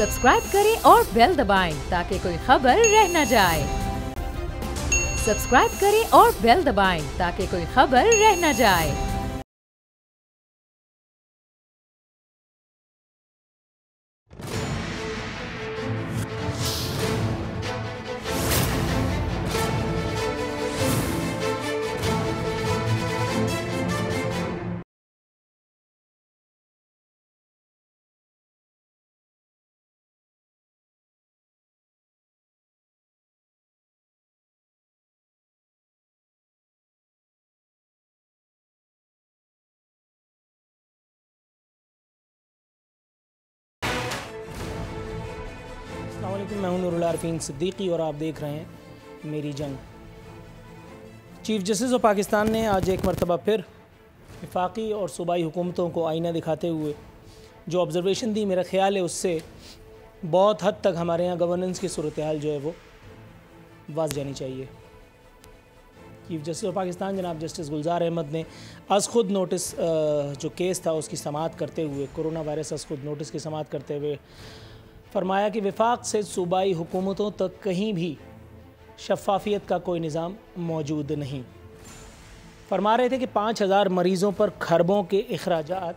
Subscribe करें और bell दबाएं ताकि कोई खबर रह न जाए। सब्सक्राइब करें और बेल दबाएं ताकि कोई खबर रह न जाए। अस्सलाम वालेकुम, मैं हूं नूरुल आरफीन सिद्दीकी और आप देख रहे हैं मेरी जंग। चीफ जस्टिस ऑफ पाकिस्तान ने आज एक मरतबा फिर वफाकी और सूबाई हुकूमतों को आईना दिखाते हुए जो ऑब्ज़र्वेशन दी, मेरा ख़्याल है उससे बहुत हद तक हमारे यहाँ गवर्नेंस की सूरत हाल जो है वो वाज़ जानी चाहिए। चीफ जस्टिस ऑफ पाकिस्तान जनाब जस्टिस गुलजार अहमद ने आज ख़ुद नोटिस जो केस था उसकी समाअत करते हुए, कोरोना वायरस आज ख़ुद नोटिस की समाअत करते हुए फरमाया कि वफाक से सूबाई हुकूमतों तक कहीं भी शफाफियत का कोई निज़ाम मौजूद नहीं। फरमा रहे थे कि 5000 मरीज़ों पर खरबों के अखराजात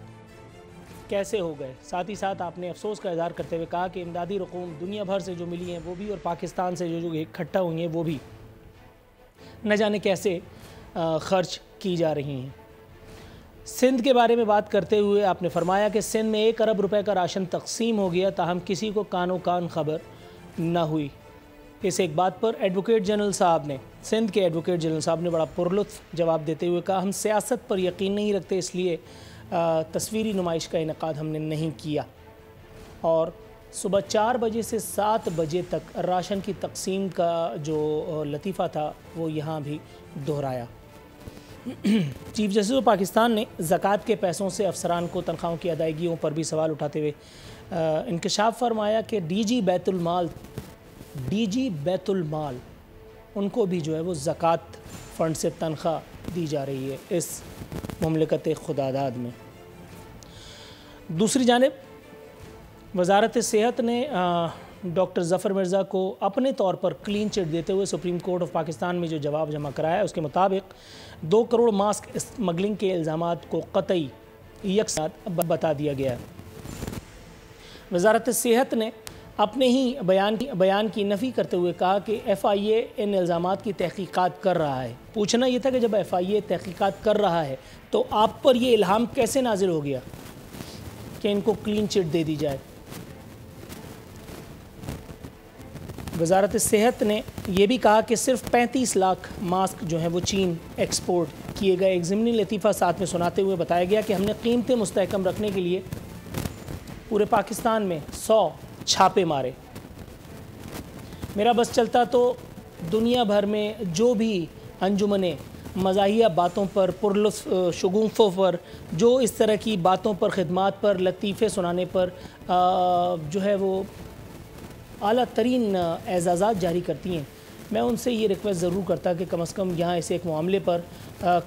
कैसे हो गए। साथ ही साथ आपने अफसोस का इज़हार करते हुए कहा कि इमदादी रकूम दुनिया भर से जो मिली हैं वो भी, और पाकिस्तान से जो इकट्ठा हुई हैं वो भी न जाने कैसे ख़र्च की जा रही हैं। सिंध के बारे में बात करते हुए आपने फरमाया कि सिंध में 1 अरब रुपए का राशन तकसीम हो गया, ताहम किसी को कानो कान खबर न हुई। इस एक बात पर एडवोकेट जनरल साहब ने, सिंध के एडवोकेट जनरल साहब ने बड़ा पुरलुत्फ़ जवाब देते हुए कहा, हम सियासत पर यकीन नहीं रखते, इसलिए तस्वीरी नुमाइश का इनेकाद हमने नहीं किया। और सुबह 4 बजे से 7 बजे तक राशन की तकसीम का जो लतीफ़ा था वो यहाँ भी दोहराया। चीफ जस्टिस ऑफ पाकिस्तान ने ज़कात के पैसों से अफसरान को तनख्वाहों की अदायगियों पर भी सवाल उठाते हुए इंकशाफ फरमाया कि डीजी बैतुल माल उनको भी जो है वो ज़कात फ़ंड से तनख्वाह दी जा रही है इस मुमलिकत खुदादाद में। दूसरी जानिब वज़ारत सेहत ने डॉक्टर ज़फ़र मिर्ज़ा को अपने तौर पर क्लीन चिट देते हुए सुप्रीम कोर्ट ऑफ पाकिस्तान में जो जवाब जमा कराया है उसके मुताबिक 2 करोड़ मास्क स्मगलिंग के इल्ज़ामात को क़तई यकसाथ बता दिया गया है। वज़ारत सेहत ने अपने ही बयान की नफ़ी करते हुए कहा कि FIA इन इल्ज़ामात की तहक़ीक़ात कर रहा है। पूछना ये था कि जब FIA तहक़ीक़ात कर रहा है तो आप पर ये इल्हाम कैसे नाजिल हो गया कि इनको क्लीन चिट दे दी जाए। वज़ारत सेहत ने यह भी कहा कि सिर्फ 35 लाख मास्क जो हैं वो चीन एक्सपोर्ट किए गए। एक ज़िमनी लतीफ़ा साथ में सुनाते हुए बताया गया कि हमने कीमतें मुस्तहकम रखने के लिए पूरे पाकिस्तान में 100 छापे मारे। मेरा बस चलता तो दुनिया भर में जो भी अंजुमने मज़ाहिया बातों पर, पुरलुत्फ़ शगुफ़ों पर, जो इस तरह की बातों पर, ख़िदमात पर, लतीफ़े सुनाने पर जो है वो आला तरीन एज़ाज़ात जारी करती हैं, मैं उनसे ये रिक्वेस्ट ज़रूर करता कि कम से कम यहाँ इस एक मामले पर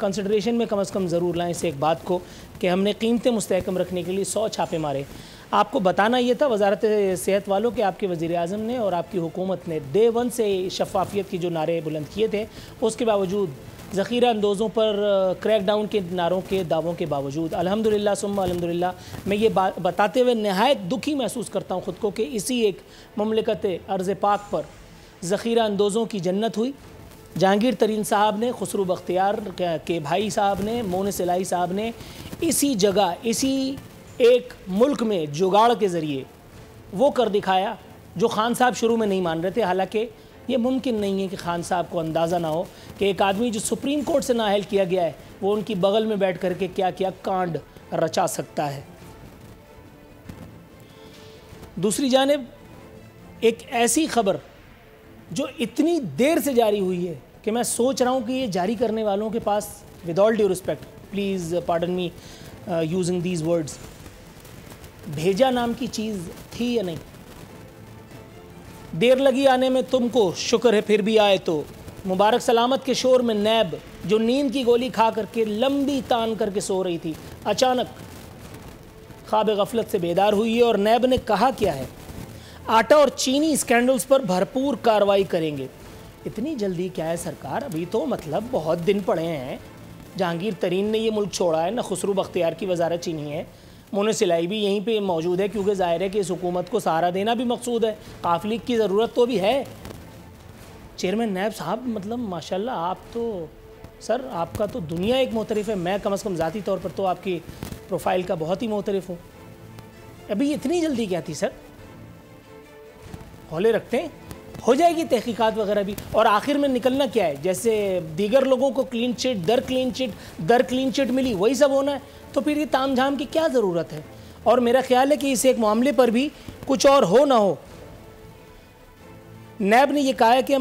कंसिडरेशन में कम से कम ज़रूर लाएँ इस एक बात को कि हमने कीमतें मुस्तहकम रखने के लिए 100 छापे मारे। आपको बताना ये था वज़ारत सेहत वालों के आपके वज़ीर-ए-आज़म ने और आपकी हुकूमत ने डे 1 से शफ़ाफ़ियत की जो नारे बुलंद किए थे, उसके बावजूद ज़ख़ीरा अंदोज़ों पर क्रैकडाउन के नारों के दावों के बावजूद अल्हम्दुलिल्लाह सुम्मा अल्हम्दुलिल्लाह मैं ये बात बताते हुए नहायत दुखी महसूस करता हूँ ख़ुद को कि इसी एक मुमलिकत अर्ज़ पाक पर ज़ख़ीरा अंदोज़ों की जन्नत हुई। जहांगीर तरीन साहब ने, खुसरू बख्तियार के भाई साहब ने, मोनिस इलाही साहब ने इसी जगह, इसी एक मुल्क में जुगाड़ के ज़रिए वो कर दिखाया जो खान साहब शुरू में नहीं मान रहे थे। हालांकि ये मुमकिन नहीं है कि खान साहब को अंदाज़ा ना हो कि एक आदमी जो सुप्रीम कोर्ट से नाअहल किया गया है वो उनकी बगल में बैठ करके क्या क्या कांड रचा सकता है। दूसरी जानिब एक ऐसी खबर जो इतनी देर से जारी हुई है कि मैं सोच रहा हूँ कि ये जारी करने वालों के पास, with all due respect, please pardon me using these words, भेजा नाम की चीज़ थी या नहीं। देर लगी आने में तुमको, शुक्र है फिर भी आए तो। मुबारक सलामत के शोर में नैब जो नींद की गोली खा करके लंबी तान करके सो रही थी, अचानक ख्वाब गफलत से बेदार हुई है। और नैब ने कहा क्या है, आटा और चीनी स्कैंडल्स पर भरपूर कार्रवाई करेंगे। इतनी जल्दी क्या है सरकार, अभी तो मतलब बहुत दिन पड़े हैं। जहांगीर तरीन ने ये मुल्क छोड़ा है, ना खुसरू बख्तियार की वजारत चीनी है, मोने सिलाई भी यहीं पे मौजूद है, क्योंकि जाहिर है कि इस हुकूमत को सहारा देना भी मकसूद है, काफिलिक की ज़रूरत तो भी है। चेयरमैन नैब साहब, मतलब माशाल्लाह आप तो सर, आपका तो दुनिया एक मोतरफ़ है। मैं कम अज़ कम ज़ाती तौर पर तो आपकी प्रोफाइल का बहुत ही मोतरफ़ हूँ। अभी इतनी जल्दी क्या थी सर? हौले रखते हैं, हो जाएगी तहकीकात वगैरह भी। और आखिर में निकलना क्या है? जैसे दीगर लोगों को क्लीन चिट दर क्लीन चिट मिली, वही सब होना है। तो फिर ये ताम झाम की क्या ज़रूरत है? और मेरा ख्याल है कि इस एक मामले पर भी कुछ और हो ना हो, नैब ने ये कहा है कि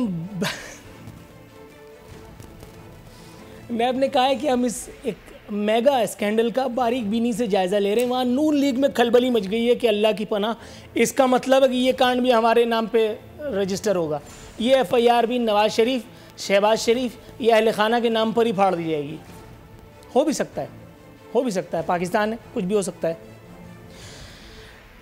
नैब ने कहा है कि हम इस एक मेगा स्कैंडल का बारीक बीनी से जायज़ा ले रहे हैं। वहाँ नून लीग में खलबली मच गई है कि अल्लाह की पनाह, इसका मतलब है कि ये कांड भी हमारे नाम पे रजिस्टर होगा। ये FIR भी नवाज शरीफ, शहबाज शरीफ या अहले खाना के नाम पर ही फाड़ दी जाएगी। हो भी सकता है, हो भी सकता है, पाकिस्तान है, कुछ भी हो सकता है।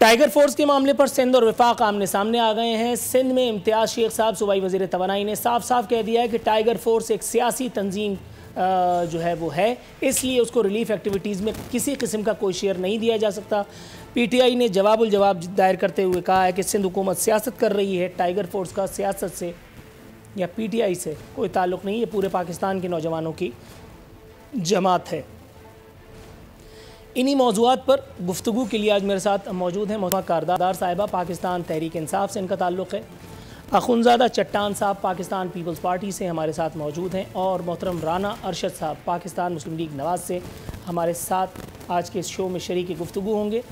टाइगर फोर्स के मामले पर सिंध और वफाक आमने सामने आ गए हैं। सिंध में इम्तियाज़ शेख साहब, सूबाई वज़ीर तवानाई ने साफ साफ कह दिया है कि टाइगर फोर्स एक सियासी तंजीम जो है वो है, इसलिए उसको रिलीफ एक्टिविटीज़ में किसी किस्म का कोई शेयर नहीं दिया जा सकता। PTI ने जवाब दायर करते हुए कहा है कि सिंध हुकूमत सियासत कर रही है। टाइगर फोर्स का सियासत से या PTI से कोई ताल्लुक़ नहीं है, पूरे पाकिस्तान के नौजवानों की जमात है। इन्हीं मौज़ूआत पर गुफ्तगू के लिए आज मेरे साथ मौजूद हैं मोहतरमा कारदार साहिबा, पाकिस्तान तहरीक इंसाफ से इनका ताल्लुक़ है। अखुनज़ादा चट्टान साहब पाकिस्तान पीपल्स पार्टी से हमारे साथ मौजूद हैं, और मोहतरम राना अरशद साहब पाकिस्तान मुस्लिम लीग नवाज़ से हमारे साथ आज के इस शो में शरीक गुफ्तगू होंगे।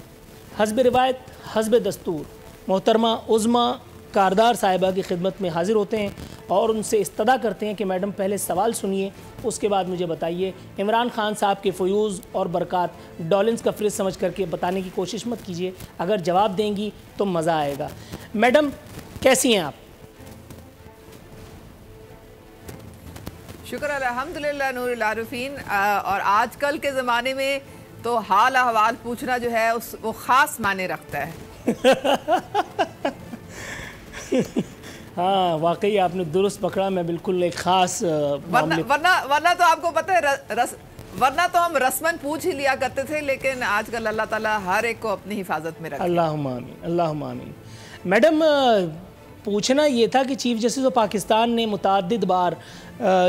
हस्ब रिवायत हस्ब दस्तूर मोहतरमा उज़्मा कारदार साहिबा की खिदमत में हाज़िर होते हैं और उनसे इस्तदा करते हैं कि मैडम पहले सवाल सुनिए, उसके बाद मुझे बताइए। इमरान खान साहब के फ़यूज़ और बरक़ात डॉलेंस का फ्रिज समझ करके बताने की कोशिश मत कीजिए, अगर जवाब देंगी तो मज़ा आएगा। मैडम कैसी हैं आप? शुक्र अल्हम्दुलिल्लाह नूरुल आरिफीन। और आजकल के ज़माने में तो हाल अहवाल पूछना जो है वो ख़ास माने रखता है। हाँ वाकई आपने दुरुस्त पकड़ा, मैं बिल्कुल एक ख़ास वरना तो आपको पता है वरना तो हम रस्मन पूछ ही लिया करते थे, लेकिन आजकल अल्लाह ताला हर एक को अपनी हिफाजत में रखे। अल्लाहुम्मा आमीन, अल्लाहुम्मा आमीन। मैडम पूछना ये था कि चीफ़ जस्टिस ऑफ पाकिस्तान ने मुतअद्दिद बार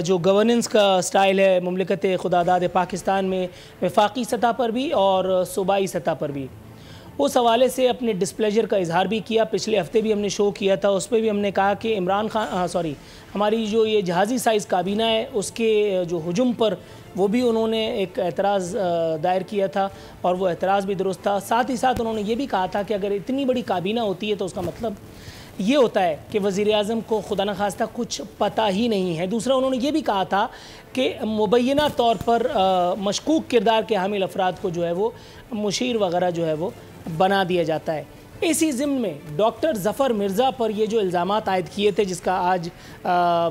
जो गवर्नेंस का स्टाइल है मुमलिकत खुदादाद पाकिस्तान में, वफाकी सतह पर भी और सूबाई सतह पर भी, उस हवाले से अपने डिस्प्लेजर का इजहार भी किया। पिछले हफ्ते भी हमने शो किया था, उस पर भी हमने कहा कि इमरान खान हमारी जो ये जहाज़ी साइज़ काबीना है उसके जो हुजूम पर वो भी उन्होंने एक एतराज़ दायर किया था, और वो एतराज़ भी दुरुस्त था। साथ ही साथ उन्होंने ये भी कहा था कि अगर इतनी बड़ी काबीना होती है तो उसका मतलब ये होता है कि वज़ीर-ए-आज़म को खुदा न खास्ता कुछ पता ही नहीं है। दूसरा उन्होंने ये भी कहा था कि मुबैना तौर पर मशकूक किरदार के हामिल अफराद को जो है वो मुशीर वगैरह जो है वो बना दिया जाता है। इसी ज़िम्न में डॉक्टर ज़फ़र मिर्ज़ा पर ये जो इल्ज़ामात आयद किए थे, जिसका आज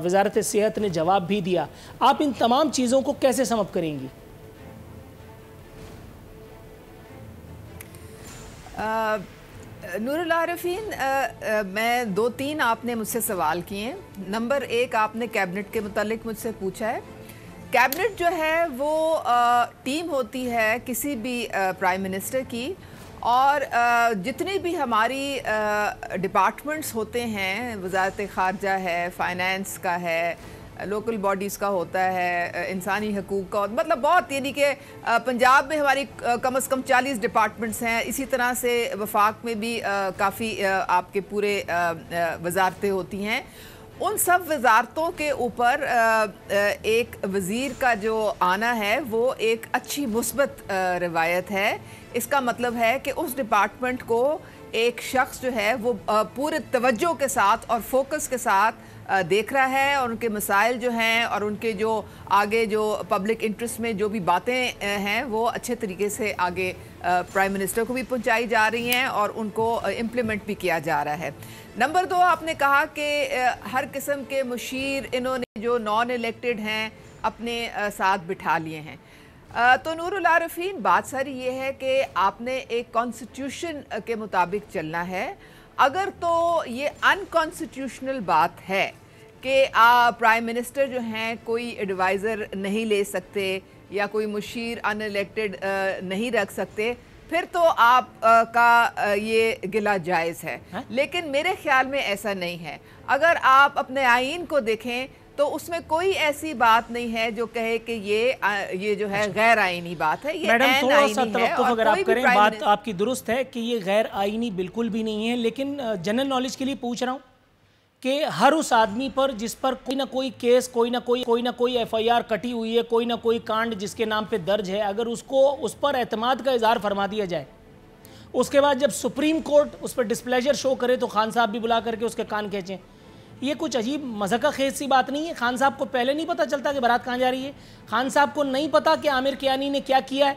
वज़ारत सेहत ने जवाब भी दिया, आप इन तमाम चीज़ों को कैसे समझ करेंगी? नूरुल आरिफीन, मैं 2-3 आपने मुझसे सवाल किए। नंबर 1 आपने कैबिनेट के मुतालिक मुझसे पूछा है। कैबिनेट जो है वो टीम होती है किसी भी प्राइम मिनिस्टर की, और जितनी भी हमारी डिपार्टमेंट्स होते हैं, वज़ारत ख़ारजा है, फाइनेंस का है, लोकल बॉडीज़ का होता है, इंसानी हकूक़ का, मतलब बहुत, यानी कि पंजाब में हमारी कम से कम 40 डिपार्टमेंट्स हैं। इसी तरह से वफाक में भी काफ़ी आपके पूरे वजारतें होती हैं। उन सब वजारतों के ऊपर एक वज़ीर का जो आना है वो एक अच्छी मुस्बत रवायत है। इसका मतलब है कि उस डिपार्टमेंट को एक शख्स जो है वो पूरे तवज्जो के साथ और फोकस के साथ देख रहा है, और उनके मसाइल जो हैं और उनके जो आगे जो पब्लिक इंटरेस्ट में जो भी बातें हैं वो अच्छे तरीके से आगे प्राइम मिनिस्टर को भी पहुंचाई जा रही हैं और उनको इम्प्लीमेंट भी किया जा रहा है। नंबर 2 आपने कहा कि हर किस्म के मुशीर इन्होंने जो नॉन इलेक्टेड हैं अपने साथ बिठा लिए हैं। तो नूरुल आरिफीन, बात सारी ये है कि आपने एक कॉन्स्टिट्यूशन के मुताबिक चलना है, अगर तो ये अनकॉन्स्टिट्यूशनल बात है कि प्राइम मिनिस्टर जो हैं कोई एडवाइज़र नहीं ले सकते या कोई मुशीर अनइलेक्टेड नहीं रख सकते, फिर तो आप का ये गिला जायज़ है। लेकिन मेरे ख्याल में ऐसा नहीं है। अगर आप अपने आईन को देखें तो उसमें कोई ऐसी बात नहीं है जो कहे कि ये जो है गैर आईनी बात है। ये मैडम थोड़ा सा तवक्कुफ अगर आप करें, बात आपकी दुरुस्त है कि ये गैर आईनी बिल्कुल भी नहीं है, लेकिन जनरल नॉलेज के लिए पूछ रहा हूँ कि हर उस आदमी पर जिस पर कोई ना कोई केस, कोई ना कोई एफआईआर कटी हुई है, कोई ना कोई कांड जिसके नाम पे दर्ज है, अगर उसको उस पर एतमाद का इजहार फरमा दिया जाए, उसके बाद जब सुप्रीम कोर्ट उस पर डिस्प्लेजर शो करे तो खान साहब भी बुला करके उसके कान खींचें, ये कुछ अजीब मज़ाक खेज सी बात नहीं है? खान साहब को पहले नहीं पता चलता कि बारात कहाँ जा रही है? खान साहब को नहीं पता कि आमिर कियानी ने क्या किया है?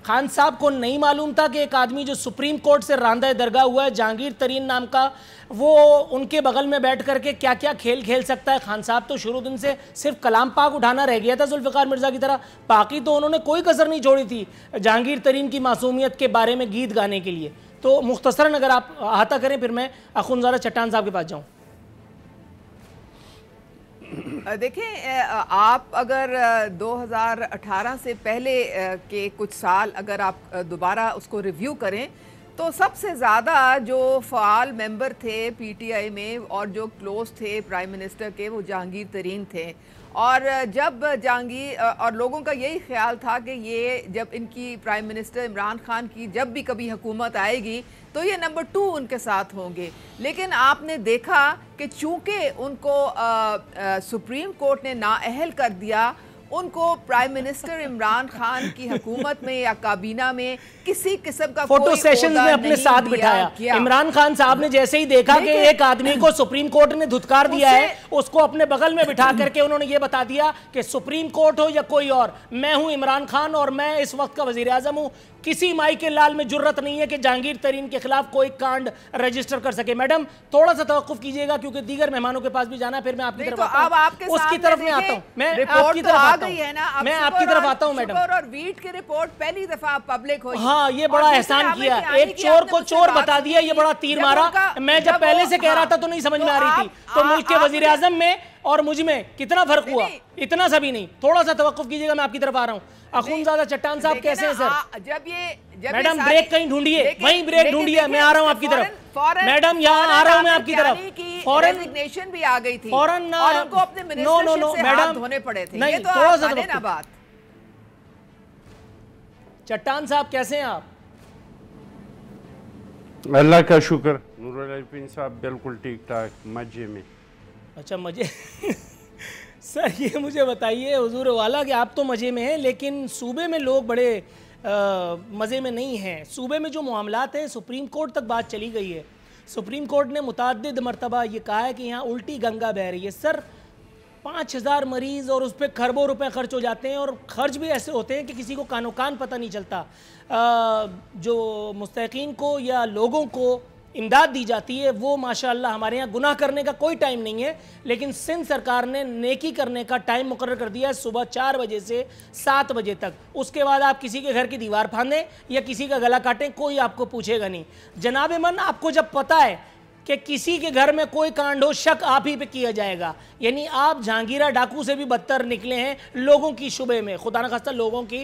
खान साहब को नहीं मालूम था कि एक आदमी जो सुप्रीम कोर्ट से रांदा दरगाह हुआ है, जहांगीर तरीन नाम का, वो उनके बगल में बैठ करके क्या क्या खेल खेल सकता है? खान साहब तो शुरू दिन से सिर्फ कलाम पाक उठाना रह गया था जुल्फ़िकार मिर्ज़ा की तरह, बाकी तो उन्होंने कोई कसर नहीं छोड़ी थी जहांगीर तरीन की मासूमियत के बारे में गीत गाने के लिए। तो मुख्तसरन अगर आप अहाता करें, फिर मैं अखुनज़ादा चट्टान साहब के पास जाऊँ। देखें, आप अगर 2018 से पहले के कुछ साल अगर आप दोबारा उसको रिव्यू करें तो सबसे ज़्यादा जो फ़ाल मेंबर थे पीटीआई में और जो क्लोज थे प्राइम मिनिस्टर के, वो जहांगीर तरीन थे। और जब जहांगीर और लोगों का यही ख्याल था कि ये जब इनकी प्राइम मिनिस्टर इमरान खान की जब भी कभी हुकूमत आएगी तो ये नंबर 2 उनके साथ होंगे। लेकिन आपने देखा कि चूंकि उनको सुप्रीम कोर्ट ने नाअहल कर दिया, उनको प्राइम मिनिस्टर इमरान खान की हुकूमत में या काबीना में किसी किस्म का फोटो सेशन में अपने साथ बिठाया। इमरान खान साहब ने जैसे ही देखा कि एक आदमी को सुप्रीम कोर्ट ने धुतकार दिया है, उसको अपने बगल में बिठा करके उन्होंने ये बता दिया कि सुप्रीम कोर्ट हो या कोई और, मैं हूं इमरान खान और मैं इस वक्त का वजीर आजम हूं। किसी माई के लाल में जुर्रत नहीं है कि जहांगीर तरीन के खिलाफ कोई कांड रजिस्टर कर सके। मैडम थोड़ा सा तवक्कुफ कीजिएगा क्योंकि दीगर मेहमानों के पास भी जाना है, फिर मैं आपकी तरफ आता हूं। उसकी तरफ में आता हूं, मैं आपकी तरफ आता हूं, मैं आपकी तरफ आता हूं मैडम। और वीट की रिपोर्ट पहली दफा पब्लिक हुई। हाँ, ये बड़ा एहसान किया, एक चोर को चोर बता दिया, ये बड़ा तीर मारा। मैं जब पहले से कह रहा था तो नहीं समझ में आ रही थी, तो मुल्क के वजीर आजम में और मुझ में कितना फर्क हुआ? इतना सा भी नहीं। थोड़ा सा तवक्कुफ कीजिएगा, मैं आपकी तरफ आ रहा हूँ। अखुनज़ादा चट्टान साहब कैसे हैं सर? जब मैडम ब्रेक कहीं ढूंढिए, वहीं ब्रेक ढूंढिए, मैं आ रहा हूँ आपकी तरफ। मैडम यहाँ आ रहा हूँ मैं आपकी तरफ। फॉरेन रेजिग्नेशन भी आ गई थी, फॉरेन और उनको अपने मिनिस्टरशिप से हाथ धोने पड़े थे। नहीं, ये तो थोड़ा सा ना बात। चट्टान साहब कैसे हैं आप? अल्लाह का शुक्र, नूरुल साहब बिल्कुल ठीक ठाक, मजे में। अच्छा, मजे सर ये मुझे बताइए हुजूर वाला कि आप तो मज़े में हैं, लेकिन सूबे में लोग बड़े मज़े में नहीं हैं। सूबे में जो मामलात हैं, सुप्रीम कोर्ट तक बात चली गई है। सुप्रीम कोर्ट ने मुतअद्दिद मरतबा ये कहा है कि यहाँ उल्टी गंगा बह रही है। सर 5000 मरीज़ और उस पर खरबों रुपए खर्च हो जाते हैं, और ख़र्च भी ऐसे होते हैं कि किसी को कानो कान पता नहीं चलता। जो मुस्तहिक़ीन को या लोगों को इमदाद दी जाती है वो माशाअल्लाह हमारे यहाँ गुनाह करने का कोई टाइम नहीं है, लेकिन सिंध सरकार ने नेकी करने का टाइम मुकर्रर कर दिया है सुबह 4 बजे से 7 बजे तक। उसके बाद आप किसी के घर की दीवार फांदें या किसी का गला काटें, कोई आपको पूछेगा नहीं। जनाब मन, आपको जब पता है कि किसी के घर में कोई कांड हो, शक आप ही पे किया जाएगा। यानी आप जहांगीरा डाकू से भी बदतर निकले हैं लोगों की शुबे में। खुदा न खास्ता लोगों की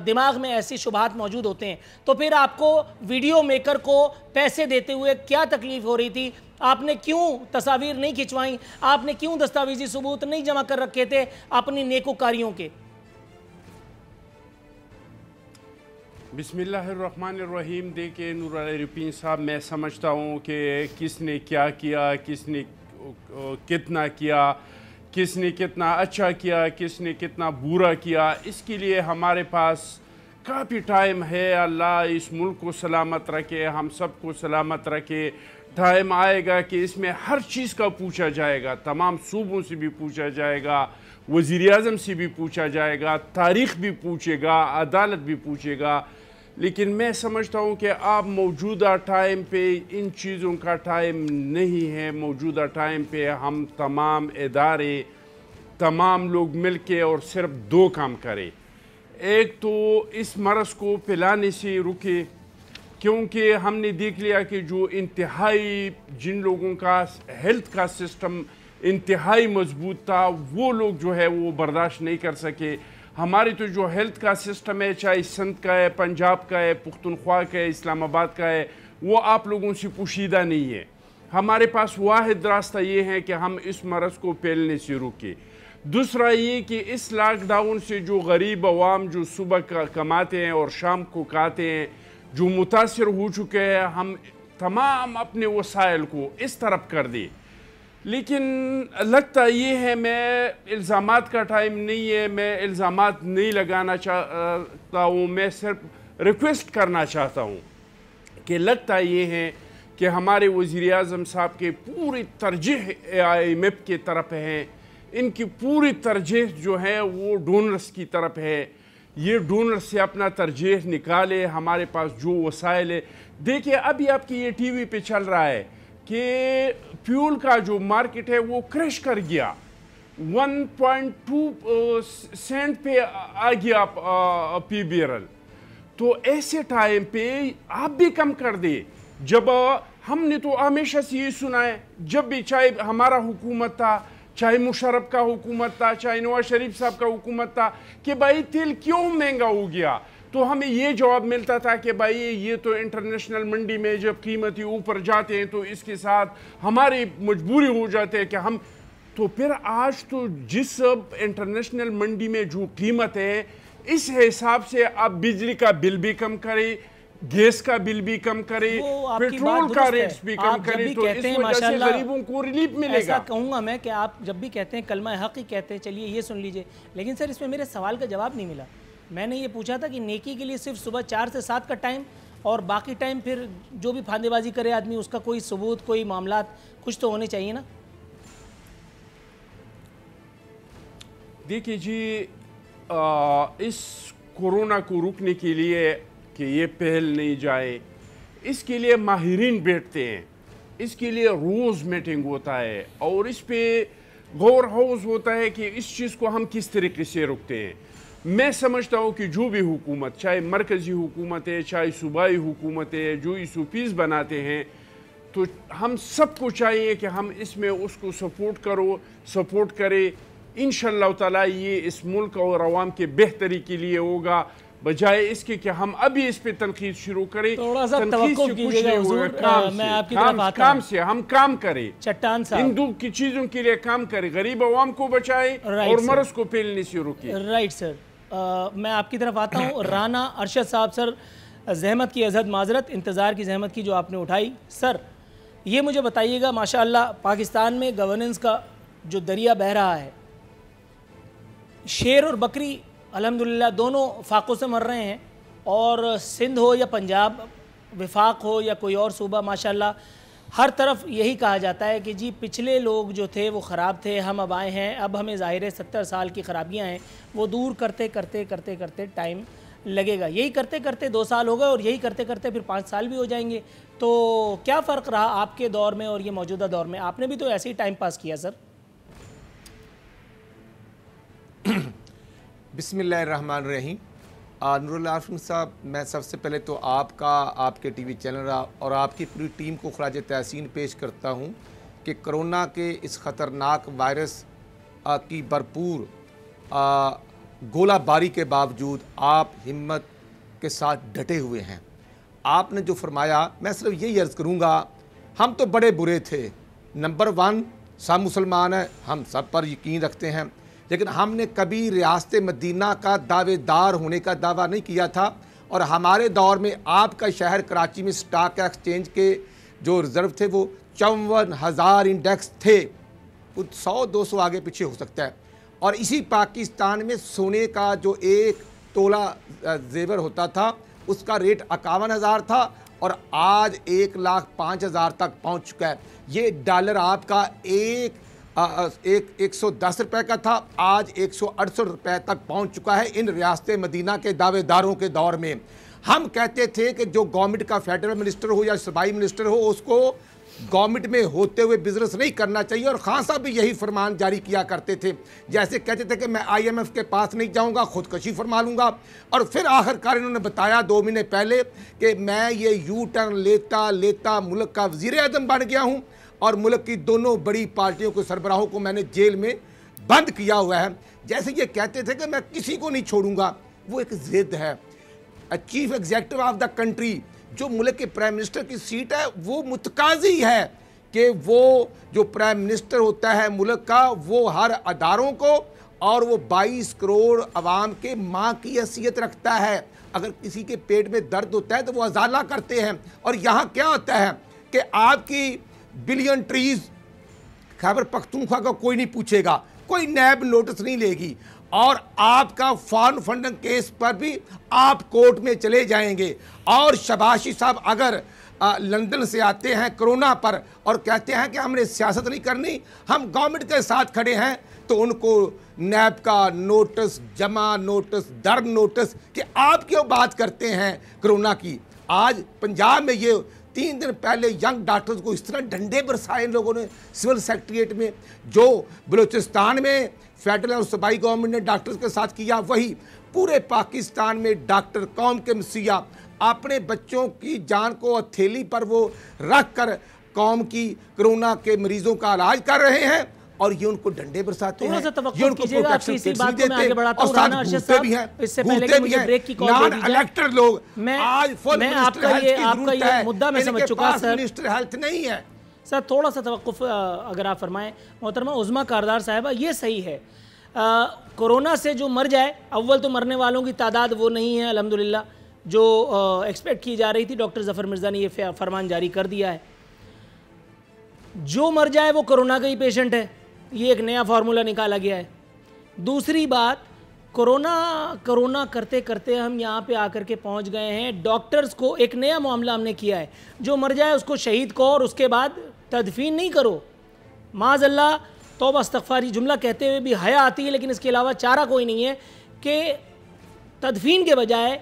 दिमाग में ऐसी शुबहात मौजूद होते हैं। तो फिर आपको वीडियो मेकर को पैसे देते हुए क्या तकलीफ हो रही थी? आपने क्यों तस्वीर नहीं खिंचवाई? आपने क्यों दस्तावेजी सबूत नहीं जमा कर रखे थे अपनी नेकोकारियों के? बिस्मिल्लाहिर्रहमानिर्रहीम। देखिए नूरुल साहब, मैं समझता हूँ कि किसने क्या किया, किसने कितना किया, किसने कितना अच्छा किया, किसने कितना बुरा किया, इसके लिए हमारे पास काफ़ी टाइम है। अल्लाह इस मुल्क को सलामत रखे, हम सब को सलामत रखे। टाइम आएगा कि इसमें हर चीज़ का पूछा जाएगा, तमाम सूबों से भी पूछा जाएगा, वज़ीर आज़म से भी पूछा जाएगा, तारीख़ भी पूछेगा, अदालत भी पूछेगा। लेकिन मैं समझता हूँ कि अब मौजूदा टाइम पे इन चीज़ों का टाइम नहीं है। मौजूदा टाइम पे हम तमाम इदारे, तमाम लोग मिलके और सिर्फ 2 काम करें। एक तो इस मरज़ को फैलाने से रुके, क्योंकि हमने देख लिया कि जो इंतहाई जिन लोगों का हेल्थ का सिस्टम इंतहाई मजबूत था, वो लोग जो है वो बर्दाश्त नहीं कर सके। हमारी तो जो हेल्थ का सिस्टम है, चाहे सिंध का है, पंजाब का है, पुख्तनख्वा का है, इस्लामाबाद का है, वो आप लोगों से पोशीदा नहीं है। हमारे पास वाहिद रास्ता ये है कि हम इस मरज़ को फैलने से रोकें। दूसरा ये कि इस लॉकडाउन से जो गरीब अवाम जो सुबह कमाते हैं और शाम को खाते हैं, जो मुतासर हो चुके हैं, हम तमाम अपने वसाइल को इस तरफ कर दें। लेकिन लगता ये है, मैं इल्ज़ामात का टाइम नहीं है, मैं इल्ज़ामात नहीं लगाना चाहता हूँ, मैं सिर्फ रिक्वेस्ट करना चाहता हूँ कि लगता ये है कि हमारे वज़ीर आज़म साहब के पूरी तरजीह IMF के तरफ है, इनकी पूरी तरजीह जो है वो डोनर्स की तरफ है। ये डोनर से अपना तरजीह निकाले। हमारे पास जो वसाइल है, देखिए अभी आपकी ये TV पे चल रहा है कि फ्यूल का जो मार्केट है वो क्रैश कर गया, 1.2 सेंट पे आ गया पी बैरल। तो ऐसे टाइम पे आप भी कम कर दे। जब हमने तो हमेशा से ये सुना है, जब भी चाहे हमारा हुकूमत था, चाहे मुशर्रफ का हुकूमत था, चाहे नवाज शरीफ साहब का हुकूमत था, कि भाई तेल क्यों महंगा हो गया, तो हमें ये जवाब मिलता था कि भाई ये तो इंटरनेशनल मंडी में जब कीमतें ऊपर जाते हैं तो इसके साथ हमारी मजबूरी हो जाती है कि हम, तो फिर आज तो जिस इंटरनेशनल मंडी में जो कीमत है, इस हिसाब से आप बिजली का बिल भी कम करें, गैस का बिल भी कम करें, पेट्रोल का रेट्स भी कम करें, तो इस वजह से गरीबों को रिलीफ मिलेगा। ऐसा कहूँगा मैं कि आप जब भी कहते हैं कलमा हक ही कहते हैं, चलिए ये सुन लीजिए। लेकिन सर इसमें मेरे सवाल का जवाब नहीं मिला। मैंने ये पूछा था कि नेकी के लिए सिर्फ सुबह 4 से 7 का टाइम और बाकी टाइम फिर जो भी फांदेबाजी करे आदमी, उसका कोई सबूत, कोई मामलात कुछ तो होने चाहिए ना। देखिए जी, इस कोरोना को रोकने के लिए कि ये पहल नहीं जाए, इसके लिए माहिरीन बैठते हैं, इसके लिए रोज़ मीटिंग होता है और इस पे गौर हौज होता है कि इस चीज़ को हम किस तरीके से रोकते हैं। मैं समझता हूँ कि जो भी हुकूमत, चाहे मरकज़ी हुकूमत है, चाहे सूबाई हुकूमत है, जो SOPs बनाते हैं, तो हम सबको चाहिए कि हम इसमें उसको सपोर्ट करें। इंशाअल्लाह ताला ये इस मुल्क और अवाम के बेहतरी के लिए होगा, बजाय इसके कि हम अभी इस पे तनकीद शुरू करें। थोड़ा सा तवक्कुफ कीजिएगा हुजूर, मैं आपकी तरफ आता काम से हम काम करें, चट्टान साहब हिंदू की चीज़ों के लिए काम करें, गरीब अवाम को बचाए और मर्ज को फैलने से रोके। राइट सर, मैं आपकी तरफ आता हूँ। राना अरशद साहब, सर जहमत की अज़हद माजरत, इंतज़ार की जहमत की जो आपने उठाई। सर ये मुझे बताइएगा, माशाअल्लाह पाकिस्तान में गवर्नेंस का जो दरिया बह रहा है, शेर और बकरी अल्हम्दुलिल्लाह दोनों फाकों से मर रहे हैं, और सिंध हो या पंजाब, विफाक हो या कोई और सूबा, माशाअल्लाह हर तरफ यही कहा जाता है कि जी पिछले लोग जो थे वो ख़राब थे, हम अब आए हैं, अब हमें ज़ाहिर है 70 साल की ख़राबियाँ हैं वो दूर करते करते करते करते टाइम लगेगा। यही करते करते 2 साल हो गए और यही करते करते फिर 5 साल भी हो जाएंगे। तो क्या फ़र्क रहा आपके दौर में और ये मौजूदा दौर में? आपने भी तो ऐसे ही टाइम पास किया सर। बिस्मिल्लाहिर्रहमानिर्रहीम। नूरुल आरिफीन साहब, मैं सबसे पहले तो आपका, आपके TV चैनल और आपकी पूरी टीम को खराज तहसीन पेश करता हूँ कि कोरोना के इस ख़तरनाक वायरस की भरपूर गोलाबारी के बावजूद आप हिम्मत के साथ डटे हुए हैं। आपने जो फरमाया, मैं सिर्फ यही अर्ज़ करूँगा, हम तो बड़े बुरे थे। नंबर 1, सब मुसलमान हैं, हम सब पर यकीन रखते हैं, लेकिन हमने कभी रियासत मदीना का दावेदार होने का दावा नहीं किया था। और हमारे दौर में आपका शहर कराची में स्टॉक एक्सचेंज के जो रिज़र्व थे वो 54,000 इंडेक्स थे, वो 100-200 आगे पीछे हो सकता है। और इसी पाकिस्तान में सोने का जो 1 तोला जेवर होता था उसका रेट 51,000 था और आज 1,05,000 तक पहुंच चुका है। ये डॉलर आपका 110 रुपये का था, आज 168 रुपये तक पहुंच चुका है। इन रियासत मदीना के दावेदारों के दौर में हम कहते थे कि जो गवर्नमेंट का फेडरल मिनिस्टर हो या सूबाई मिनिस्टर हो, उसको गवर्नमेंट में होते हुए बिजनेस नहीं करना चाहिए। और खान साहब भी यही फरमान जारी किया करते थे, जैसे कहते थे कि मैं IMF के पास नहीं जाऊंगा, खुदकशी फरमा लूंगा। और फिर आखिरकार इन्होंने बताया 2 महीने पहले कि मैं ये यू टर्न लेता लेता मुल्क का वज़ीर आज़म बन गया हूँ और मुल्क की दोनों बड़ी पार्टियों के सरबराहों को मैंने जेल में बंद किया हुआ है। जैसे ये कहते थे कि मैं किसी को नहीं छोड़ूंगा, वो एक जिद है। Chief executive of the country, जो मुल्क के प्राइम मिनिस्टर की सीट है, वो मुतकाजी है कि वो जो प्राइम मिनिस्टर होता है मुल्क का, वो हर अदारों को और वो 22 करोड़ अवाम के माँ की हैसियत रखता है। अगर किसी के पेट में दर्द होता है तो वो अजाला करते हैं। और यहाँ क्या होता है कि आपकी बिलियन ट्रीज खैबर पख्तूनख्वा का कोई नहीं पूछेगा, कोई नैब नोटिस नहीं लेगी, और आपका फॉरेन फंडिंग केस पर भी आप कोर्ट में चले जाएंगे। और शबाशी साहब अगर लंदन से आते हैं कोरोना पर और कहते हैं कि हमने सियासत नहीं करनी, हम गवर्नमेंट के साथ खड़े हैं, तो उनको नैब का नोटिस, जमा नोटिस, दर्द नोटिस कि आप क्यों बात करते हैं कोरोना की। आज पंजाब में ये 3 दिन पहले यंग डॉक्टर्स को इस तरह डंडे बरसाए इन लोगों ने सिविल सेक्रेटरीट में, जो बलूचिस्तान में फेडरल और सूबाई गवर्नमेंट ने डॉक्टर्स के साथ किया, वही पूरे पाकिस्तान में डॉक्टर कौम के मसीहा अपने बच्चों की जान को हथेली पर वो रख कर कौम की कोरोना के मरीजों का इलाज कर रहे हैं, और ये उनको डंडे बरसाते हैं, ये उनको प्रोटेक्शन किट्स नहीं देते, और साथ भूलते भी हैं, इससे पहले कि मुझे ब्रेक की कॉल दे दीजिए। इलेक्टेड लोग आज फुल मैं मिनिस्टर आपका हेल्थ ये की आपका जरूरत ये है, मुद्दा मैं समझ चुका सर। मिनिस्टर हेल्थ नहीं है सर, थोड़ा सा तवक्कुफ अगर आप फरमाएं। मोहतरमा उज़मा कारदार साहिबा, ये सही है, कोरोना से जो मर जाए, अव्वल तो मरने वालों की तादाद वो नहीं है अल्हम्दुलिल्लाह जो एक्सपेक्ट की जा रही थी। डॉक्टर ज़फ़र मिर्ज़ा ने ये फरमान जारी कर दिया है, जो मर जाए वो कोरोना का ही पेशेंट है, ये एक नया फार्मूला निकाला गया है। दूसरी बात, कोरोना करते करते हम यहाँ पे आकर के पहुँच गए हैं, डॉक्टर्स को एक नया मामला हमने किया है, जो मर जाए उसको शहीद कहो और उसके बाद तदफीन नहीं करो। माज़अल्लाह, तौबा इस्तग़फ़ारी जुमला कहते हुए भी हया आती है, लेकिन इसके अलावा चारा कोई नहीं है कि तदफीन के बजाय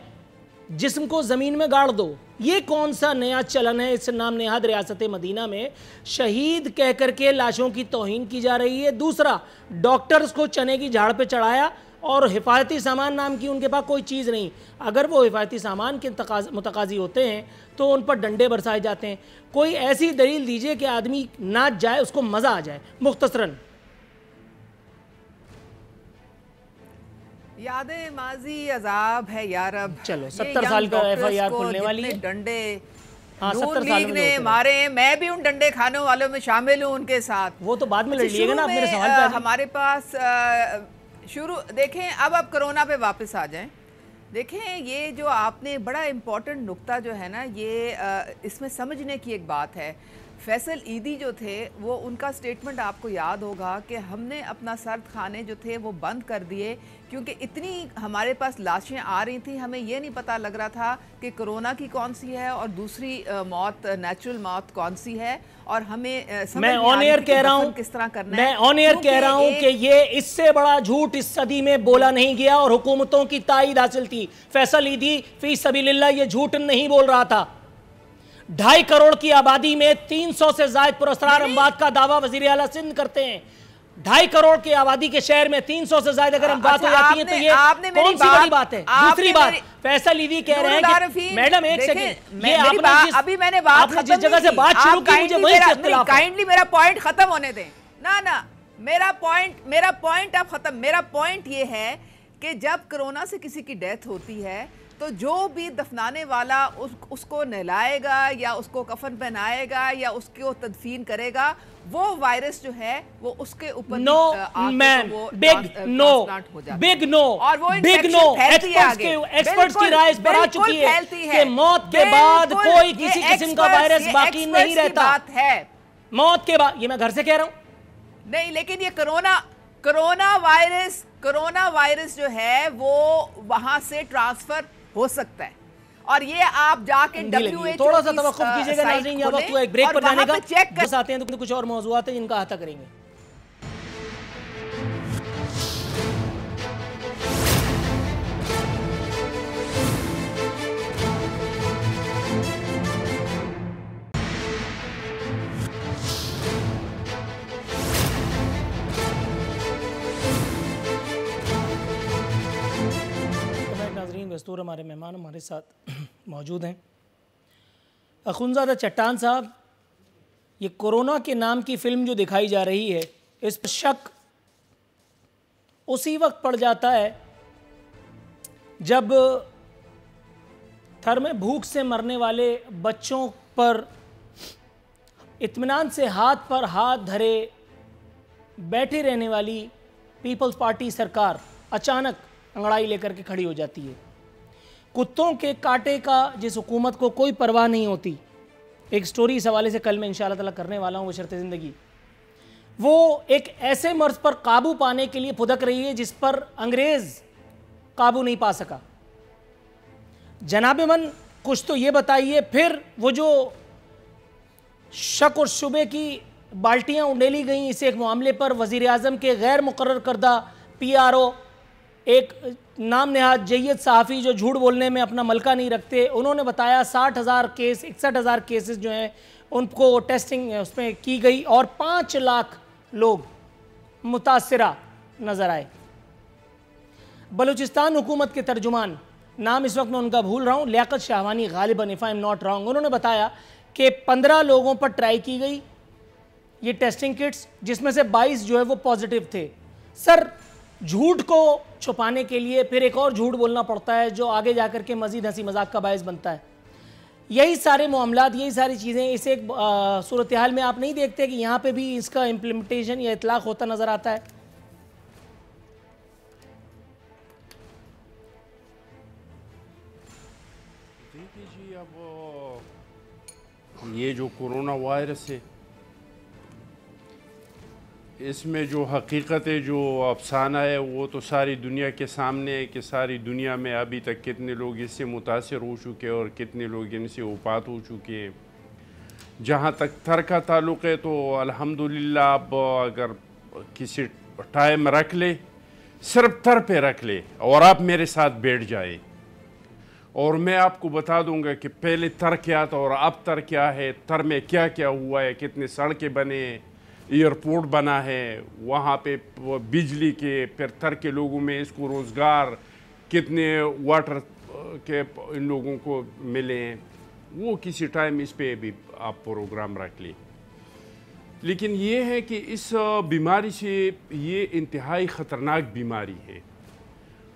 जिस्म को ज़मीन में गाड़ दो। ये कौन सा नया चलन है इस नाम नेहाद रियासत मदीना में? शहीद कह कर के लाशों की तौहीन की जा रही है। दूसरा, डॉक्टर्स को चने की झाड़ पे चढ़ाया और हिफाजती सामान नाम की उनके पास कोई चीज़ नहीं। अगर वो हिफाजती सामान के मुतकाज़ी होते हैं तो उन पर डंडे बरसाए जाते हैं। कोई ऐसी दलील दीजिए कि आदमी नाच जाए, उसको मज़ा आ जाए। मुख्तसरन यादें माजी अजाब है यार। अब चलो 70 साल का FIR खुलने वाली है। डंडे हाँ, 70 साल लीग ने मारे, मैं भी उन डंडे खाने वालों में शामिल हूँ उनके साथ। वो तो बाद में लड़ लिएगा ना, आप मेरे सवाल पे हमारे पास शुरू देखें, अब कोरोना पे वापस आ जाएं। देखें, ये जो आपने बड़ा इम्पोर्टेंट नुक्ता जो है ना, ये इसमें समझने की एक बात है। फैसल ईदी जो थे, वो उनका स्टेटमेंट आपको याद होगा कि हमने अपना सर्द खाने जो थे वो बंद कर दिए क्योंकि इतनी हमारे पास लाशें आ रही थी, हमें ये नहीं पता लग रहा था कि कोरोना की कौन सी है और दूसरी मौत, नेचुरल मौत कौन सी है, और हमें मैं ऑन एयर कह रहा हूँ, किस तरह करना है। मैं ऑन एयर कह रहा हूँ कि ये इससे बड़ा झूठ इस सदी में बोला नहीं गया और हुकूमतों की ताईद हासिल थी। फैसल ईदी फी सबीलिल्लाह ये झूठ नहीं बोल रहा था। 2.5 करोड़ की आबादी में 300 से ज्यादा पुरस्कार अमवात का दावा वजीर आला सिंध करते हैं। 2.5 करोड़ की आबादी के शहर में 300 से ज्यादा अगर बात हो जाती है तो ये कौन सी बड़ी बात है? दूसरी बात, फैसल ईदी कह रहे हैं कि मैडम एक सेकंड, ये आपने जिस जगह से बात शुरू की मुझे वही से इख्तिलाफ है। काइंडली मेरा पॉइंट खत्म होने दें ना, मेरा पॉइंट अब खत्म। मेरा पॉइंट ये है कि जब कोरोना से किसी की डेथ होती है तो जो भी दफनाने वाला उसको नहलाएगा या उसको कफन पहनाएगा या उसको तदफीन करेगा, वो वायरस जो है वो उसके ऊपर नो मैम, बिग नो और वो एक्सपर्ट्स की राय इस पर आ चुकी है कि मौत के बाद कोई किसी किस्म का वायरस बाकी नहीं रहता। मौत के बाद, ये मैं घर से कह रहा हूं नहीं, लेकिन ये कोरोना वायरस जो है वो वहां से ट्रांसफर हो सकता है, और ये आप जाके WHO थोड़ा सा तवक्कुफ कीजिएगा नाज़रीन, या वक्त एक ब्रेक पर जाने का बस आते हैं तो कुछ और मौज़ूआत हैं जिनका अहाता करेंगे। मस्तूर हमारे मेहमान हमारे साथ मौजूद हैं। अखुनज़ादा चट्टान साहब, ये कोरोना के नाम की फ़िल्म जो दिखाई जा रही है, इस पर शक उसी वक्त पड़ जाता है जब थर में भूख से मरने वाले बच्चों पर इत्मीनान से हाथ पर हाथ धरे बैठे रहने वाली पीपल्स पार्टी सरकार अचानक अंगड़ाई लेकर के खड़ी हो जाती है। कुत्तों के कांटे का जिस हुकूमत को कोई परवाह नहीं होती, एक स्टोरी इस हवाले से कल मैं इंशाअल्लाह ताला करने वाला हूँ, वो शर्त ज़िंदगी, वो एक ऐसे मर्ज पर काबू पाने के लिए फुदक रही है जिस पर अंग्रेज़ काबू नहीं पा सका। जनाब मन कुछ तो ये बताइए, फिर वो जो शक और शुबे की बाल्टियाँ उंडेली गई इस एक मामले पर, वज़ीर आज़म के गैर मुकर्रर करदा PRO, एक नाम नहाद जय्यद सहाफ़ी जो झूठ बोलने में अपना मलका नहीं रखते, उन्होंने बताया 60,000 केस 61,000 केसेस जो हैं उनको टेस्टिंग उसमें की गई और 5 लाख लोग मुतासिरा नज़र आए। बलूचिस्तान हुकूमत के तर्जुमान, नाम इस वक्त मैं उनका भूल रहा हूँ, लियाकत शाहवानी गालिबन, if I am not wrong, उन्होंने बताया कि 15 लोगों पर ट्राई की गई ये टेस्टिंग किट्स, जिसमें से 22 जो है वो पॉजिटिव थे। सर, झूठ को छुपाने के लिए फिर एक और झूठ बोलना पड़ता है जो आगे जाकर के मज़ीद हंसी मजाक का बायस बनता है। यही सारे मामलात, यही सारी चीज़ें इस एक सूरत हाल में आप नहीं देखते कि यहाँ पे भी इसका इम्प्लीमेंटेशन या इतलाक़ होता नज़र आता है? देखिए जी, अब ये जो कोरोना वायरस है, इसमें जो हकीकत है, जो अफसाना है, वो तो सारी दुनिया के सामने है कि सारी दुनिया में अभी तक कितने लोग इससे मुतासिर हो चुके हैं और कितने लोग इनसे वफ़ात हो चुके हैं। जहाँ तक थर का ताल्लुक़ है तो अल्हम्दुलिल्लाह अब अगर किसी टाइम रख ले, सिर्फ थर पे रख ले और आप मेरे साथ बैठ जाए और मैं आपको बता दूंगा कि पहले थर क्या था और अब थर क्या है, थर में क्या क्या हुआ है, कितने सड़कें बने, एयरपोर्ट बना है, वहाँ पे बिजली के, फिर थर के लोगों में इसको रोज़गार, कितने वाटर के इन लोगों को मिले हैं, वो किसी टाइम इस पे भी आप प्रोग्राम रख लें। लेकिन ये है कि इस बीमारी से, ये इंतहाई ख़तरनाक बीमारी है।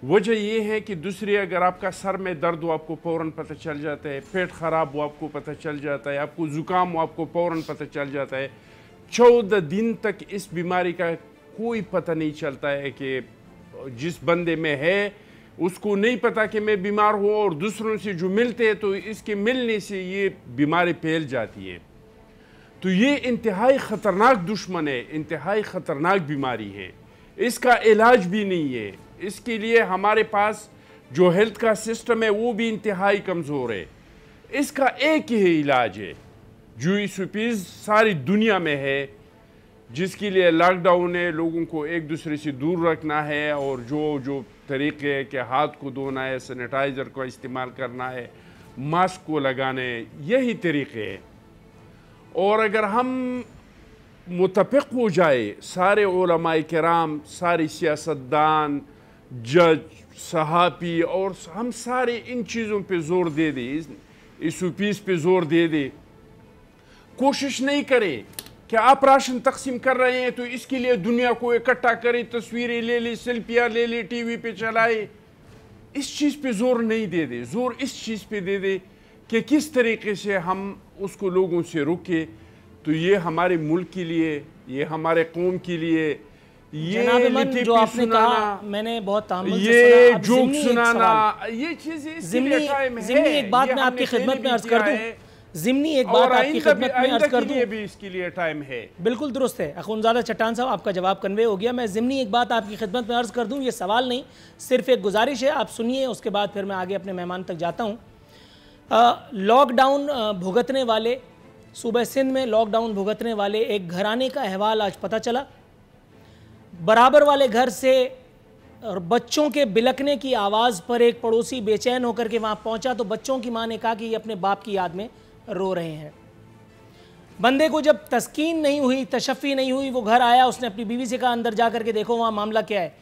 वजह ये है कि दूसरी, अगर आपका सर में दर्द हो आपको फ़ौरन पता चल जाता है, पेट ख़राब हो आपको पता चल जाता है, आपको ज़ुकाम हो आपको फ़ौरन पता चल जाता है। 14 दिन तक इस बीमारी का कोई पता नहीं चलता है कि जिस बंदे में है उसको नहीं पता कि मैं बीमार हूँ, और दूसरों से जो मिलते हैं तो इसके मिलने से ये बीमारी फैल जाती है। तो ये इंतहाई ख़तरनाक दुश्मन है, इंतहाई ख़तरनाक बीमारी है। इसका इलाज भी नहीं है। इसके लिए हमारे पास जो हेल्थ का सिस्टम है वो भी इंतहाई कमज़ोर है। इसका एक ही इलाज है जो इस सारी दुनिया में है, जिसके लिए लॉकडाउन है, लोगों को एक दूसरे से दूर रखना है और जो तरीके के हाथ को धोना है, सैनिटाइज़र का इस्तेमाल करना है, मास्क को लगाने, यही तरीके हैं। और अगर हम मुत्तफ़िक़ हो जाए, सारे उलमाए किराम, सारे सियासतदान, जज, सहाफ़ी, और हम सारे इन चीज़ों पे ज़ोर दे दें, इस पे ज़ोर दे दें, कोशिश नहीं करें कि आप राशन तकसीम कर रहे हैं तो इसके लिए दुनिया को इकट्ठा करें, तस्वीरें ले लें, सेल्फियाँ ले लें, टीवी पे चलाए, इस चीज़ पे ज़ोर नहीं दे दे। ज़ोर इस चीज़ पे दे दे कि किस तरीके से हम उसको लोगों से रोके। तो ये हमारे मुल्क के लिए, ये हमारे कौम के लिए, ये जो आपने कहा मैंने बहुत तामुल से ये जोक सुनाना, ये चीज़ें ज़िमनी एक बात मैं आपकी खिदमत में अर्ज़ कर दूं, ज़िमनी एक बात आपकी खिदमत में अर्ज़ कर दूं, भी इसके लिए टाइम है। बिल्कुल दुरुस्त है अखुनज़ादा चट्टान साहब, आपका जवाब कन्वे हो गया। मैं ज़िमनी एक बात आपकी खिदमत में अर्ज़ कर दूं, ये सवाल नहीं, सिर्फ एक गुजारिश है, आप सुनिए, उसके बाद फिर मैं आगे अपने मेहमान तक जाता हूँ। लॉकडाउन भुगतने वाले, सूबे सिंध में लॉकडाउन भुगतने वाले एक घराने का अहवाल आज पता चला। बराबर वाले घर से और बच्चों के बिलकने की आवाज़ पर एक पड़ोसी बेचैन होकर के वहाँ पहुँचा तो बच्चों की माँ ने कहा कि ये अपने बाप की याद में रो रहे हैं। बंदे को जब तस्कीन नहीं हुई, तशफ़ी नहीं हुई, वो घर आया, उसने अपनी बीवी से कहा अंदर जा कर के देखो वहाँ मामला क्या है।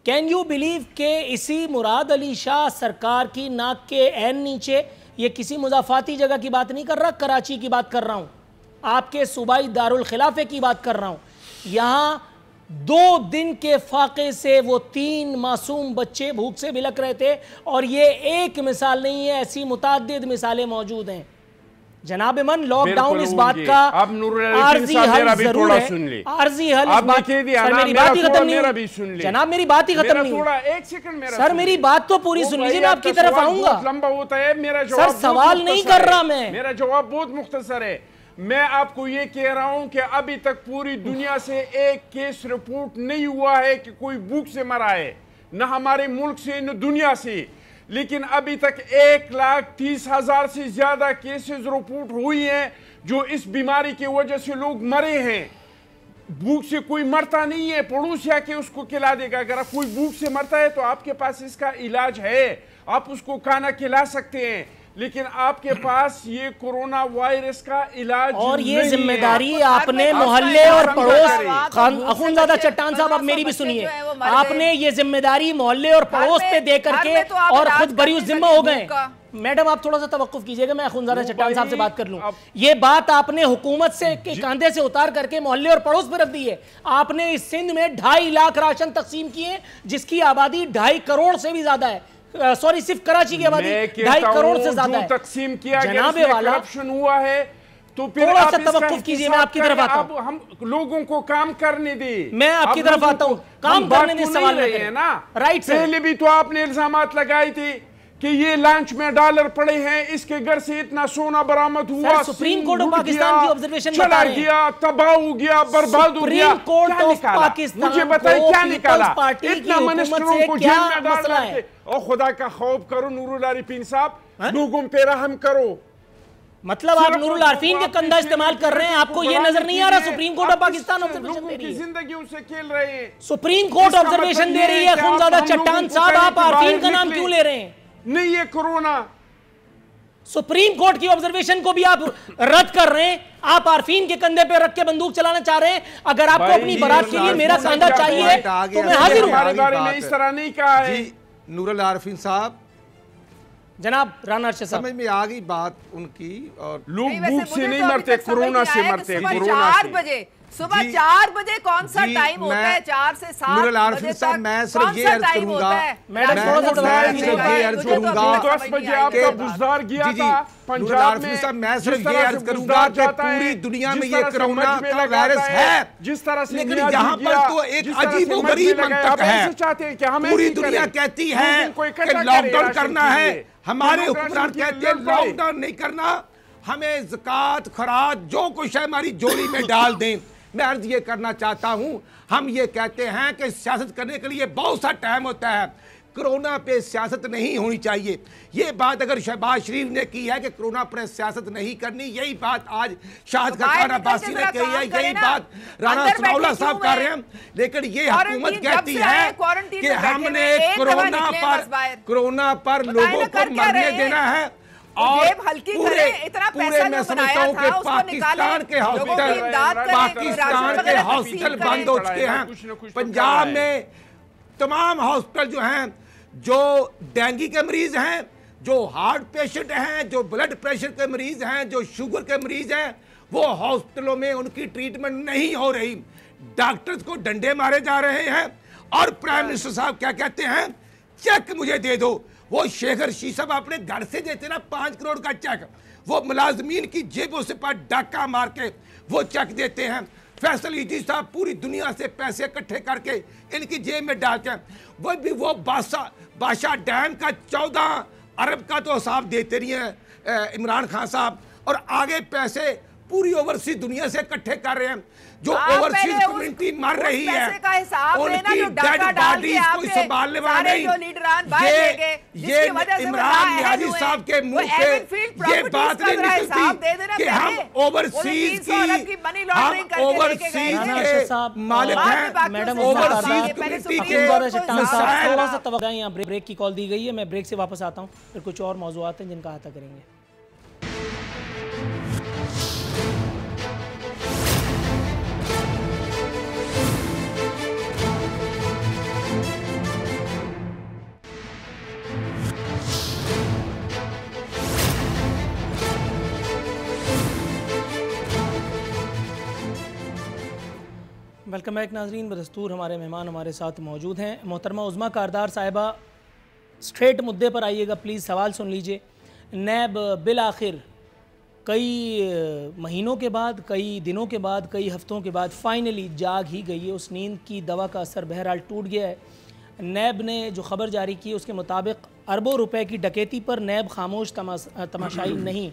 कैन यू बिलीव के इसी मुराद अली शाह सरकार की नाक के ऐन नीचे, ये किसी मुजाफाती जगह की बात नहीं कर रहा, कराची की बात कर रहा हूं, आपके सूबाई दारुल खिलाफे की बात कर रहा हूं, यहां 2 दिन के फाके से वो 3 मासूम बच्चे भूख से बिलक रहे थे। और ये एक मिसाल नहीं है, ऐसी मुताद्दिद मिसालें मौजूद हैं। जनाब मन, लॉकडाउन इस बात का आर्जी हल जरूर है, आर्जी हल इस बात। सर मेरी बात ही खत्म नहीं, जनाब मेरी बात ही खत्म नहीं। एक सेकंड सर मेरी बात तो पूरी सुन लीजिए, मैं आपकी तरफ आऊंगा। लंबा होता है मेरा जवाब। सर सवाल नहीं कर रहा मैं, मेरा जवाब बहुत मुख्तसर है। मैं आपको ये कह रहा हूं कि अभी तक पूरी दुनिया से एक केस रिपोर्ट नहीं हुआ है कि कोई भूख से मरा है, न हमारे मुल्क से न दुनिया से। लेकिन अभी तक 1,30,000 से ज्यादा केसेस रिपोर्ट हुई हैं जो इस बीमारी की वजह से लोग मरे हैं। भूख से कोई मरता नहीं है, पड़ोस आके उसको खिला देगा। अगर कोई भूख से मरता है तो आपके पास इसका इलाज है, आप उसको खाना खिला सकते हैं। लेकिन आपके पास ये कोरोना वायरस का इलाज और ये जिम्मेदारी आपने मोहल्ले और पड़ोस, अखुनज़ादा चट्टान साहब आप मेरी भी सुनिए, आपने ये जिम्मेदारी मोहल्ले और पड़ोस पे दे करके और खुद बरी जिम्मा हो गए। मैडम आप थोड़ा सा तवक्कुफ कीजिएगा, मैं अखुनज़ादा चट्टान साहब से बात कर लूं। ये बात आपने हुकूमत से के कंधे से उतार करके मोहल्ले और पड़ोस पे रख दी है। आपने इस सिंध में 2.5 लाख राशन तकसीम किए, जिसकी आबादी 2.5 करोड़ से भी ज्यादा है। सॉरी, सिर्फ कराची की आबादी 2.5 करोड़ से ज्यादा है। तकसीम किया जनाबे वाला करप्शन हुआ है तो फिर थोड़ा सा तवक्कुफ कीजिए, मैं आपकी तरफ आता हूं। हम लोगों को काम करने दे, मैं आपकी तरफ आता हूं। काम करने दे, सवाल रहे हैं ना। राइट, पहले भी तो आपने इल्जामात लगाए थे कि ये लॉन्च में डॉलर पड़े हैं, इसके घर से इतना सोना बरामद हुआ। सुप्रीम कोर्ट ऑफ पाकिस्तान की ऑब्जर्वेशन चला गया, तबाह हो गया, बर्बाद हो गया। सुप्रीम कोर्ट ऑफ पाकिस्तान, मुझे बताइए क्या निकाला? इतना मिनिस्टरों को जेल में डाल रहे। और खुदा का खौफ करो नूरुल आरिफीन साहब, लोगों पे रहम करो। मतलब आप नूरुल आरिफीन के कंधा इस्तेमाल कर रहे हैं, आपको ये नजर नहीं आ रहा? Supreme court of Pakistan observation दे रही है, जिंदगियों से खेल रहे हैं। सुप्रीम कोर्ट ऑब्जर्वेशन दे रही है। अखुनज़ादा चट्टान साहब, आप आरिफीन का नाम क्यों ले रहे हैं? नहीं, ये कोरोना सुप्रीम कोर्ट की ऑब्जर्वेशन को भी आप रद्द कर रहे हैं। आप आरफीन के कंधे पे रख के बंदूक चलाना चाह रहे हैं। अगर आपको अपनी बारात के लिए मेरा कंधा चाहिए तो मैं हाजिर हूं। हमारे बारे में इस तरह नहीं कहा है नूरुल आरिफीन साहब। जनाब राना अर्शद साहब, समझ में आ गई बात उनकी। और लोग भूख से नहीं मरते, कोरोना से मरते हैं। कोरोना से सुबह 4 बजे कौन सा टाइम होता है? 4 से 7 बजे तक मैं सिर्फ ये अर्ज करूंगा, मैडम ये अर्ज करूंगा 10 बजे आपका बुज़दार गया था पंजाब में। मैं सिर्फ ये अर्ज करूंगा कि पूरी दुनिया में ये कोरोना का वायरस है, जिस तरह से लेकिन यहाँ पर तो एक अजीबोगरीब मंतक है। पूरी दुनिया कहती है कि लॉकडाउन करना है, हमारे हुक्मरान कहते हैं लॉकडाउन नहीं करना, हमें ज़कात खराज जो कुछ है हमारी झोली में डाल दें। मैं अर्ज ये करना चाहता हूं, हम ये कहते हैं कि सियासत करने के लिए बहुत सा टाइम होता है, कोरोना पे सियासत नहीं होनी चाहिए। ये बात अगर शहबाज शरीफ ने की है कि कोरोना पर सियासत नहीं करनी, यही बात आज शाहिद खान अब्बासी ने कही है, यही बात राना सनाउल्लाह साहब कर रहे हैं। लेकिन ये हुकूमत कहती है कि हमने कोरोना पर लोगों को मरने देना है। और पूरे मैं समझता हूँ कि पाकिस्तान के हॉस्पिटल बंद हो चुके हैं। पंजाब में तमाम हॉस्पिटल जो हैं, जो डेंगू के मरीज हैं, जो हार्ट पेशेंट हैं, जो ब्लड प्रेशर के मरीज हैं, जो शुगर के मरीज हैं, वो हॉस्पिटलों में उनकी ट्रीटमेंट नहीं हो रही। डॉक्टर्स को डंडे मारे जा रहे हैं। और प्राइम मिनिस्टर साहब क्या कहते हैं? चेक मुझे दे दो। वो शेखर शीशम अपने घर से देते ना 5 करोड़ का चेक, वो मुलाजमीन की जेबों से पर डाका मार के वो चेक देते हैं। फैसल ईदी साहब पूरी दुनिया से पैसे इकट्ठे करके इनकी जेब में डालते हैं। वो भी वो बादशाह डैम का 14 अरब का तो हिसाब देते नहीं है इमरान खान साहब, और आगे पैसे पूरी ओवरसीज दुनिया से इकट्ठे कर रहे हैं। जो ओवरसीज कम्युनिटी मर रही है उनकी डेड बॉडीज को संभालने वाला नहीं। ये इमरान नियाज़ी साहब के मुंह पे ये बात नहीं निकलती कि हम ओवरसीज के मालिक हैं। मैडम ओवरसीज कम्युनिटी के थोड़ा सा तवज्जो, यहाँ ब्रेक की कॉल दी गई है, मैं ब्रेक से वापस आता हूँ, फिर कुछ और मौज़ूआत हैं जिनका अहाता करेंगे। वेलकम बैक नाजरीन। बदस्तूर हमारे मेहमान हमारे साथ मौजूद हैं। मोहतरमा उज़्मा कारदार साहिबा, स्ट्रेट मुद्दे पर आइएगा प्लीज़, सवाल सुन लीजिए। नैब बिल आखिर कई महीनों के बाद, कई दिनों के बाद, कई हफ्तों के बाद फाइनली जाग ही गई है। उस नींद की दवा का असर बहरहाल टूट गया है। नैब ने जो खबर जारी की उसके मुताबिक अरबों रुपए की डकैती पर नैब खामोश तमाशाई नहीं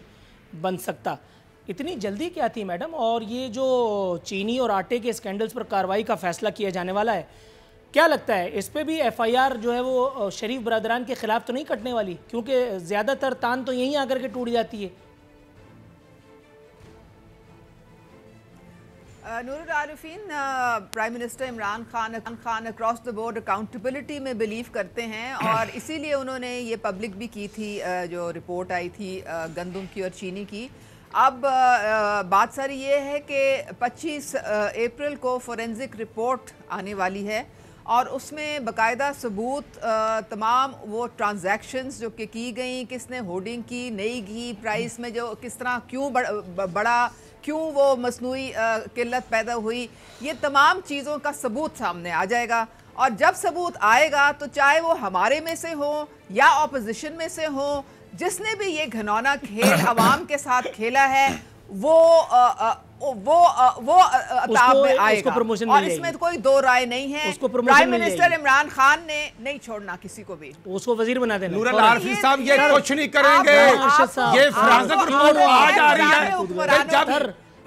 बन सकता। इतनी जल्दी क्या थी मैडम? और ये जो चीनी और आटे के स्कैंडल्स पर कार्रवाई का फैसला किया जाने वाला है, क्या लगता है इस पे भी एफआईआर जो है वो शरीफ बरदरान के खिलाफ तो नहीं कटने वाली? क्योंकि ज़्यादातर तान तो यहीं आकर के टूट जाती है। Noorul Arifeen, prime minister Imran Khan across the board accountability में बिलीव करते हैं और इसीलिए उन्होंने ये पब्लिक भी की थी जो रिपोर्ट आई थी गंदम की और चीनी की। अब बात सारी ये है कि 25 अप्रैल को फोरेंसिक रिपोर्ट आने वाली है और उसमें बाकायदा सबूत तमाम वो ट्रांजैक्शंस जो कि की गई, किसने होर्डिंग की, नई घी प्राइस में जो किस तरह क्यों बढ़ा, क्यों वो मसनूई किल्लत पैदा हुई, ये तमाम चीज़ों का सबूत सामने आ जाएगा। और जब सबूत आएगा तो चाहे वो हमारे में से हो या ऑपोजिशन में से हो, जिसने भी ये घिनौना खेल अवाम के साथ खेला है वो अताब में आएगा और इसमें तो कोई दो राय नहीं है। प्राइम मिनिस्टर इमरान खान ने नहीं छोड़ना किसी को भी, उसको वजीर बना देना। नूरुल आरिफी साहब ये कुछ नहीं करेंगे, ये फोरेंसिक रिपोर्ट आज आ रही है।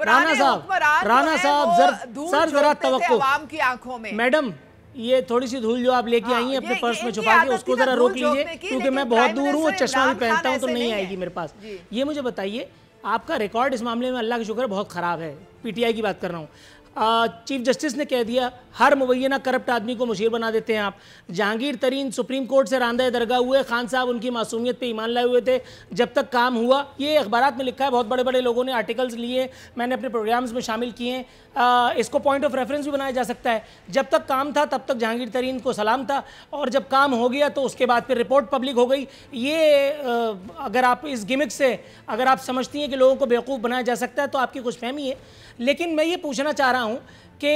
राना साहब सर जरा तवक्को, अवाम की आंखों में। मैडम ये थोड़ी सी धूल जो आप लेके आई हैं अपने पर्स में छुपा के, उसको जरा रोक लीजिए क्योंकि मैं बहुत दूर हूँ और चश्मा भी पहनता हूँ तो नहीं आएगी मेरे पास। ये मुझे बताइए, आपका रिकॉर्ड इस मामले में अल्लाह का शुक्र बहुत ख़राब है। पीटीआई की बात कर रहा हूँ। चीफ जस्टिस ने कह दिया हर मुबैना करप्ट आदमी को मुशीर बना देते हैं आप। जहांगीर तरीन सुप्रीम कोर्ट से रांदा दरगाह हुए, खान साहब उनकी मासूमियत पे ईमान लाए हुए थे जब तक काम हुआ। ये अखबारात में लिखा है, बहुत बड़े बड़े लोगों ने आर्टिकल्स लिए, मैंने अपने प्रोग्राम्स में शामिल किए हैं। इसको पॉइंट ऑफ रेफरेंस भी बनाया जा सकता है। जब तक काम था तब तक जहांगीर तरीन को सलाम था और जब काम हो गया तो उसके बाद फिर रिपोर्ट पब्लिक हो गई। ये अगर आप इस गिमिक से अगर आप समझती हैं कि लोगों को बेवकूफ़ बनाया जा सकता है तो आपकी खुशफहमी है। लेकिन मैं ये पूछना चाह रहा हूँ कि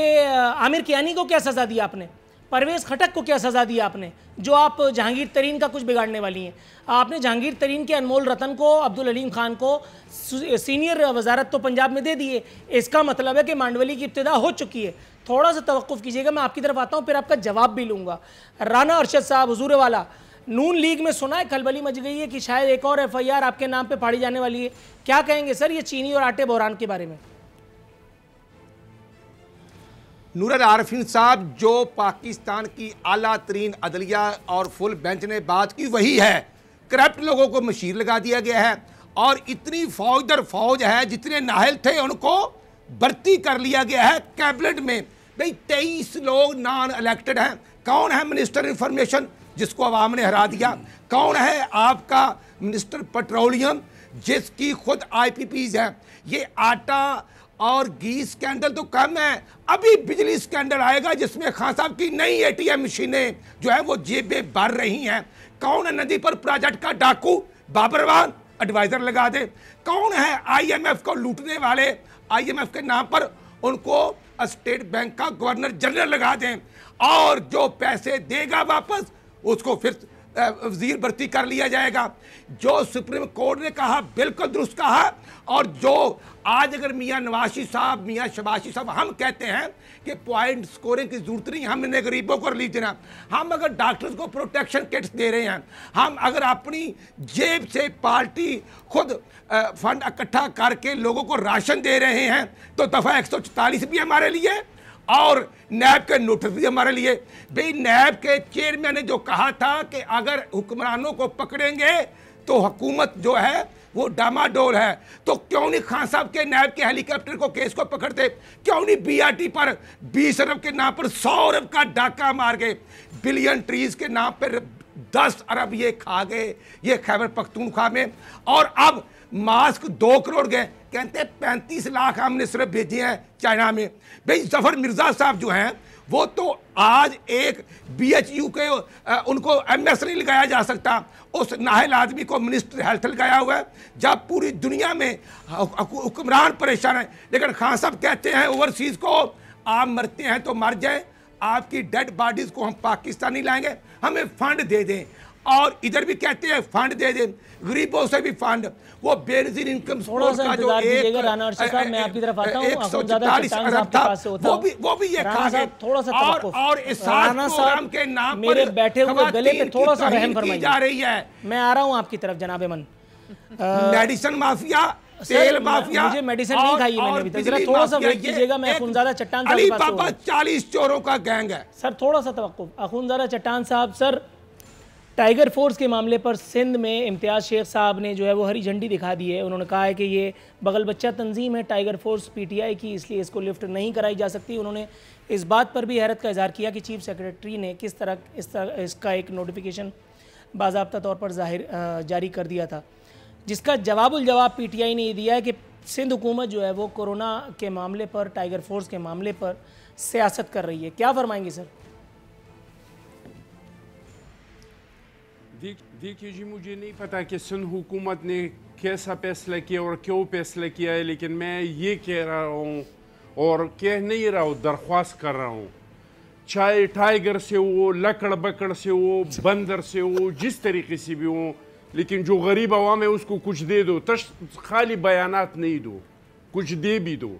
आमिर कियानी को क्या सज़ा दी आपने, परवेज़ खटक को क्या सज़ा दी आपने, जो आप जहांगीर तरीन का कुछ बिगाड़ने वाली हैं। आपने जहांगीर तरीन के अनमोल रतन को, अब्दुल हलीम खान को सीनियर वजारत तो पंजाब में दे दिए। इसका मतलब है कि मांडवली की इब्तिदा हो चुकी है। थोड़ा सा तवक्कुफ़ कीजिएगा, मैं आपकी तरफ आता हूँ फिर आपका जवाब भी लूँगा। राना अरशद साहब हुजूर वाला, नून लीग में सुना है खलबली मच गई है कि शायद एक और एफआईआर आपके नाम पे फाड़ी जाने वाली है। क्या कहेंगे सर ये चीनी और आटे बहरान के बारे में? नूरुल आरिफीन साहब, जो पाकिस्तान की आला तरीन अदलिया और फुल बेंच ने बात की वही है। करप्ट लोगों को मशीर लगा दिया गया है और इतनी फौज दर फौज है, जितने नाहल थे उनको भर्ती कर लिया गया है कैबिनेट में। भाई 23 लोग नॉन इलेक्टेड हैं। कौन है मिनिस्टर इंफॉर्मेशन जिसको अवाम ने हरा दिया? कौन है आपका मिनिस्टर पेट्रोलियम जिसकी खुद IPPs है? ये आटा और घी स्कैंडल तो कम है, अभी बिजली स्कैंडल आएगा जिसमें खान साहब की नई ATM मशीनें जो है वो जेबें भर रही हैं। कौन है नदी पर प्रोजेक्ट का डाकू? बाबरवान एडवाइजर लगा दे। कौन है IMF को लूटने वाले? IMF के नाम पर उनको स्टेट बैंक का गवर्नर जनरल लगा दें और जो पैसे देगा वापस उसको फिर वजीर भर्ती कर लिया जाएगा। जो सुप्रीम कोर्ट ने कहा बिल्कुल दुरुस्त कहा। और जो आज अगर मियाँ नवाशी साहब, मियाँ शबाशी साहब, हम कहते हैं कि पॉइंट स्कोरिंग की जरूरत नहीं, हमने गरीबों को रिलीफ देना। हम अगर डॉक्टर्स को प्रोटेक्शन किट्स दे रहे हैं, हम अगर अपनी जेब से पार्टी खुद फंड इकट्ठा करके लोगों को राशन दे रहे हैं तो दफ़ा 144 भी हमारे लिए और नैब के नोटिस भी हमारे लिए। भाई नैब के चेयरमैन ने जो कहा था कि अगर हुक्मरानों को पकड़ेंगे तो हुकूमत जो है वो डामाडोल है, तो क्यों नहीं खान साहब के नैब के हेलीकॉप्टर को केस को पकड़ते? क्यों नहीं BRT पर 20 अरब के नाम पर 100 अरब का डाका मार गए? बिलियन ट्रीज के नाम पर 10 अरब ये खा गए, ये खैबर पख्तूनख्वा में। और अब मास्क 2 करोड़ गए, कहते 35 लाख हमने सिर्फ भेजे हैं चाइना में। भाई जफर मिर्जा साहब जो हैं वो तो आज एक BHU के उनको MS नहीं लगाया जा सकता, उस नाहल आदमी को मिनिस्टर हेल्थ लगाया हुआ है। जब पूरी दुनिया में हुक्मरान परेशान है, लेकिन खान साहब कहते हैं ओवरसीज को आप मरते हैं तो मर जाए, आपकी डेड बॉडीज को हम पाकिस्तान नहीं लाएंगे, हमें फंड दे दें। और इधर भी कहते हैं फंड दे दें, गरीबों से भी फंड, वो बेनजीर इनकम सोर्स का जो एक राना अर्शद साहब, मैं आपकी तरफ आता हूं, 144 अरब था, वो भी ये खा गए। थोड़ा सा और इस प्रोग्राम के नाम पर मेरे बैठे हुए गले पे थोड़ा सा रहम फरमाइए जा रही है। मैं आ रहा हूं आपकी तरफ जनाब मन। मेडिसिन माफिया, तेल माफिया, मुझे मेडिसिन नहीं खाई मैंने अभी तक, जरा थोड़ा सा वेट कीजिएगा। मैं अखुनज़ादा चट्टान साहब के पास हूं। 40 चोरों का गैंग है सर, थोड़ा सा तवक्कुफ। अखुनज़ादा चट्टान साहब, सर टाइगर फोर्स के मामले पर सिंध में इम्तियाज़ शेख साहब ने जो है वो हरी झंडी दिखा दी है। उन्होंने कहा है कि ये बगल बच्चा तंजीम है टाइगर फोर्स पीटीआई की, इसलिए इसको लिफ्ट नहीं कराई जा सकती। उन्होंने इस बात पर भी हैरत का इजहार किया कि चीफ सेक्रेटरी ने किस तरह इसका एक नोटिफिकेशन बाज़ाब्ता तौर पर जारी कर दिया था, जिसका जवाबुल जवाब पीटीआई ने ये दिया है कि सिंध हुकूमत जो है वो कोरोना के मामले पर, टाइगर फोर्स के मामले पर सियासत कर रही है। क्या फरमाएंगे सर? देखिए जी, मुझे नहीं पता कि सिंध हुकूमत ने कैसा फैसला किया और क्यों फैसला किया है, लेकिन मैं ये कह रहा हूँ और कह नहीं रहा हूँ, दरख्वास्त कर रहा हूँ, चाहे टाइगर से हो, लकड़ बकड़ से हो, बंदर से हो, जिस तरीके से भी हो, लेकिन जो गरीब अवाम है उसको कुछ दे दो। खाली बयानात नहीं दो, कुछ दे भी दो।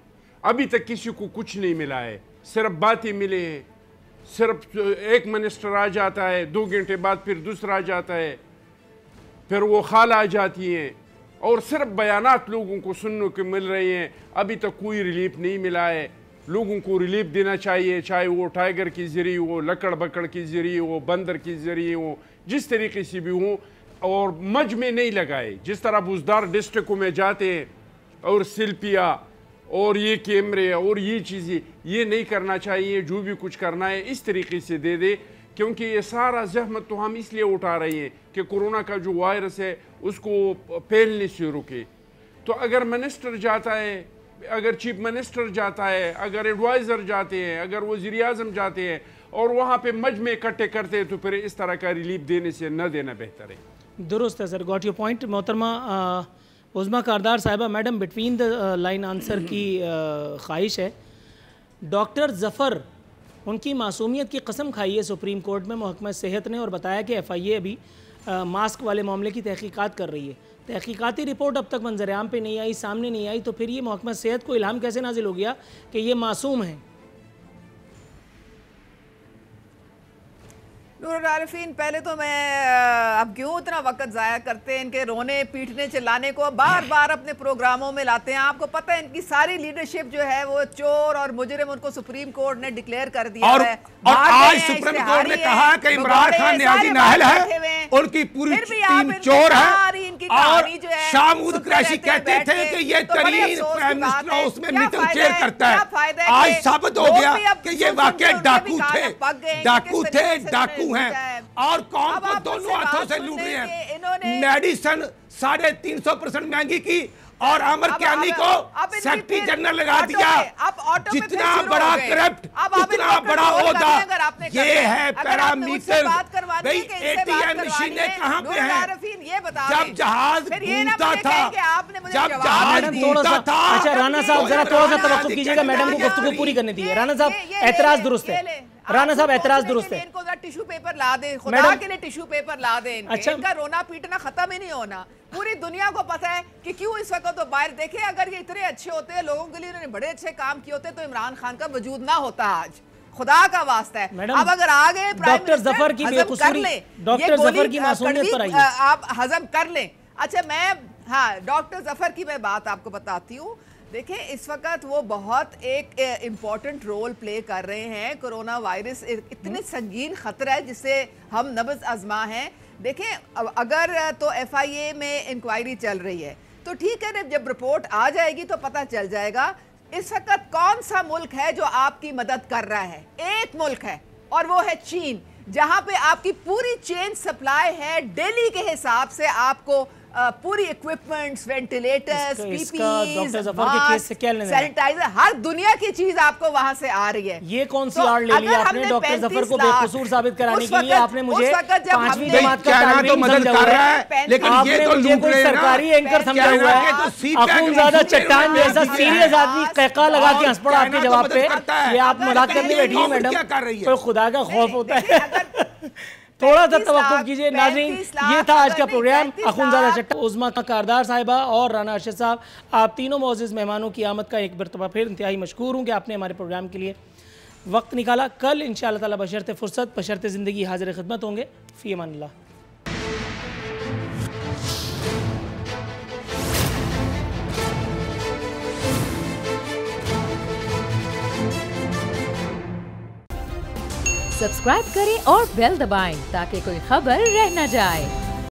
अभी तक किसी को कुछ नहीं मिला है, सिर्फ बातें मिले हैं। सिर्फ एक मिनिस्टर आ जाता है, 2 घंटे बाद फिर दूसरा आ जाता है, फिर वो खाल आ जाती हैं और सिर्फ बयानात लोगों को सुनने को मिल रहे हैं। अभी तक कोई रिलीफ नहीं मिला है। लोगों को रिलीफ देना चाहिए, चाहे वो टाइगर के ज़रिए हो, लकड़ बकड़ के ज़रिए हो, बंदर के ज़रिए हो, जिस तरीके से भी हो, और मज में नहीं लगाए। जिस तरह बुजदार डिस्ट्रिक्टों में जाते हैं और सिल्पिया और ये कैमरे और ये चीज़ें, ये नहीं करना चाहिए। जो भी कुछ करना है इस तरीके से दे दे, क्योंकि ये सारा जहमत तो हम इसलिए उठा रहे हैं कि कोरोना का जो वायरस है उसको फैलने से रुके। तो अगर मिनिस्टर जाता है, अगर चीफ मिनिस्टर जाता है, अगर एडवाइज़र जाते हैं, अगर वज़ीर आज़म जाते हैं और वहाँ पे मज में इकट्ठे करते हैं, तो फिर इस तरह का रिलीफ देने से न देना बेहतर है। दुरुस्त है सर, गॉट योर पॉइंट। मोहतरमा उज़मा कारदार साहिबा, madam between the line answer की ख्वाहिश है। डॉक्टर ज़फ़र, उनकी मासूमियत की कसम खाई है सुप्रीम कोर्ट में महकमा सेहत ने, और बताया कि FIA अभी मास्क वाले मामले की तहकीकात कर रही है। तहकीकाती रिपोर्ट अब तक मंजर-ए-आम पे नहीं आई, सामने नहीं आई, तो फिर ये महकमा सेहत को इल्हाम कैसे नाजिल हो गया कि ये मासूम हैं? नूरुल आरिफीन, पहले तो मैं अब क्यों इतना वक्त ज़ाया करते हैं, इनके रोने पीटने चिल्लाने को बार बार अपने प्रोग्रामों में लाते हैं। आपको पता है इनकी सारी लीडरशिप जो है वो चोर और मुजरिम, उनको सुप्रीम कोर्ट ने डिक्लेयर कर दिया है। और आज सुप्रीम कोर्ट ने कहा कि इमरान खान न्याजी नाहल है, उनकी पूरी टीम चोर है। और शाह महमूद कुरैशी कहते थे कि ये तरीन प्राइम मिनिस्टर हाउस में मीटिंग चेयर करता है। आज साबित हो गया कि ये वाकई डाकू थे, डाकू हैं, और कौन को दोनों हाथों से लूट रहे हैं। मेडिसिन 350% महंगी की और आमिर कियानी को सेक्रेटरी जनरल लगा दिया। जितना बड़ा करप्ट, उतना बड़ा ओहदा। ये है पैरामीटर। भाई ATM मशीनें कहाँ पे हैं? जब जहाज घूमता था, अच्छा राना साहब जरा थोड़ा सा तवक्कुफ कीजिएगा, मैडम को गुफ्तगू पूरी करने दीजिए। राना साहब एतराज दुरुस्त है, राना साहब एतराज दुरुस्त है। इनको टिश्यू पेपर ला दें, खुदा के लिए टिश्यू पेपर ला दें। अच्छा, इनका रोना पीटना खत्म ही नहीं होना। पूरी दुनिया को पता है कि क्यों इस वक्त तो बाहर देखे, अगर ये इतने अच्छे होते हैं लोगों के लिए, इन्होंने बड़े अच्छे काम किए होते, तो इमरान खान का वजूद ना होता आज। खुदा का वास्ता है। अब अगर आ गए डॉक्टर ज़फ़र की बेकसूरी, डॉक्टर ज़फ़र की मासूमियत पर आइए, आप हजम कर लें। अच्छा मैं डॉक्टर ज़फ़र की मैं बात आपको बताती हूँ। देखिए इस वक्त वो बहुत एक इम्पॉर्टेंट रोल प्ले कर रहे हैं। कोरोना वायरस इतने संगीन खतरा है जिससे हम नब्ज़ आजमा हैं। देखें अगर तो FIA में इंक्वायरी चल रही है तो ठीक है, जब रिपोर्ट आ जाएगी तो पता चल जाएगा। इस वक्त कौन सा मुल्क है जो आपकी मदद कर रहा है? एक मुल्क है और वो है चीन, जहां पे आपकी पूरी चेन सप्लाई है। दिल्ली के हिसाब से आपको पूरी इक्विपमेंट्स, वेंटिलेटर्स, डॉक्टर जफर के केस से क्या लेना है? सैनिटाइजर, हर दुनिया की चीज आपको वहां से आ रही है। ये कौन सी आड़ ले ली आपने डॉक्टर जफर को बेकसूर साबित कराने के लिए? आपने मुझे 5वीं जमात का तालिम समझा हुआ है, लेकिन आपने मुझे कोई सरकारी एंकर समझा हुआ है। अखुंज़ादा चट्टान जैसा सीरियस आदमी कहका लगा के हंस पड़ा आपके जवाब पे। ये आप मजाक करने बैठी है मैडम, तो खुदा का खौफ होता है। थोड़ा सा तवक्कुफ कीजिए नाज़रीन। ये था आज का प्रोग्राम। अखुंज़ादा चट्टान, उज़्मा कारदार साहिबा और राना अरशद साहब, आप तीनों मोअज़्ज़िज़ मेहमानों की आमद का एक मरतबा फिर इंतहाई मशकूर हूँ कि आपने हमारे प्रोग्राम के लिए वक्त निकाला। कल इंशाअल्लाह ताला बशर्ते फ़ुर्सत, बशर्ते ज़िंदगी हाज़िर खिदमत होंगे। फ़ी अमानिल्लाह। सब्सक्राइब करें और बेल दबाएं ताकि कोई खबर रह न जाए।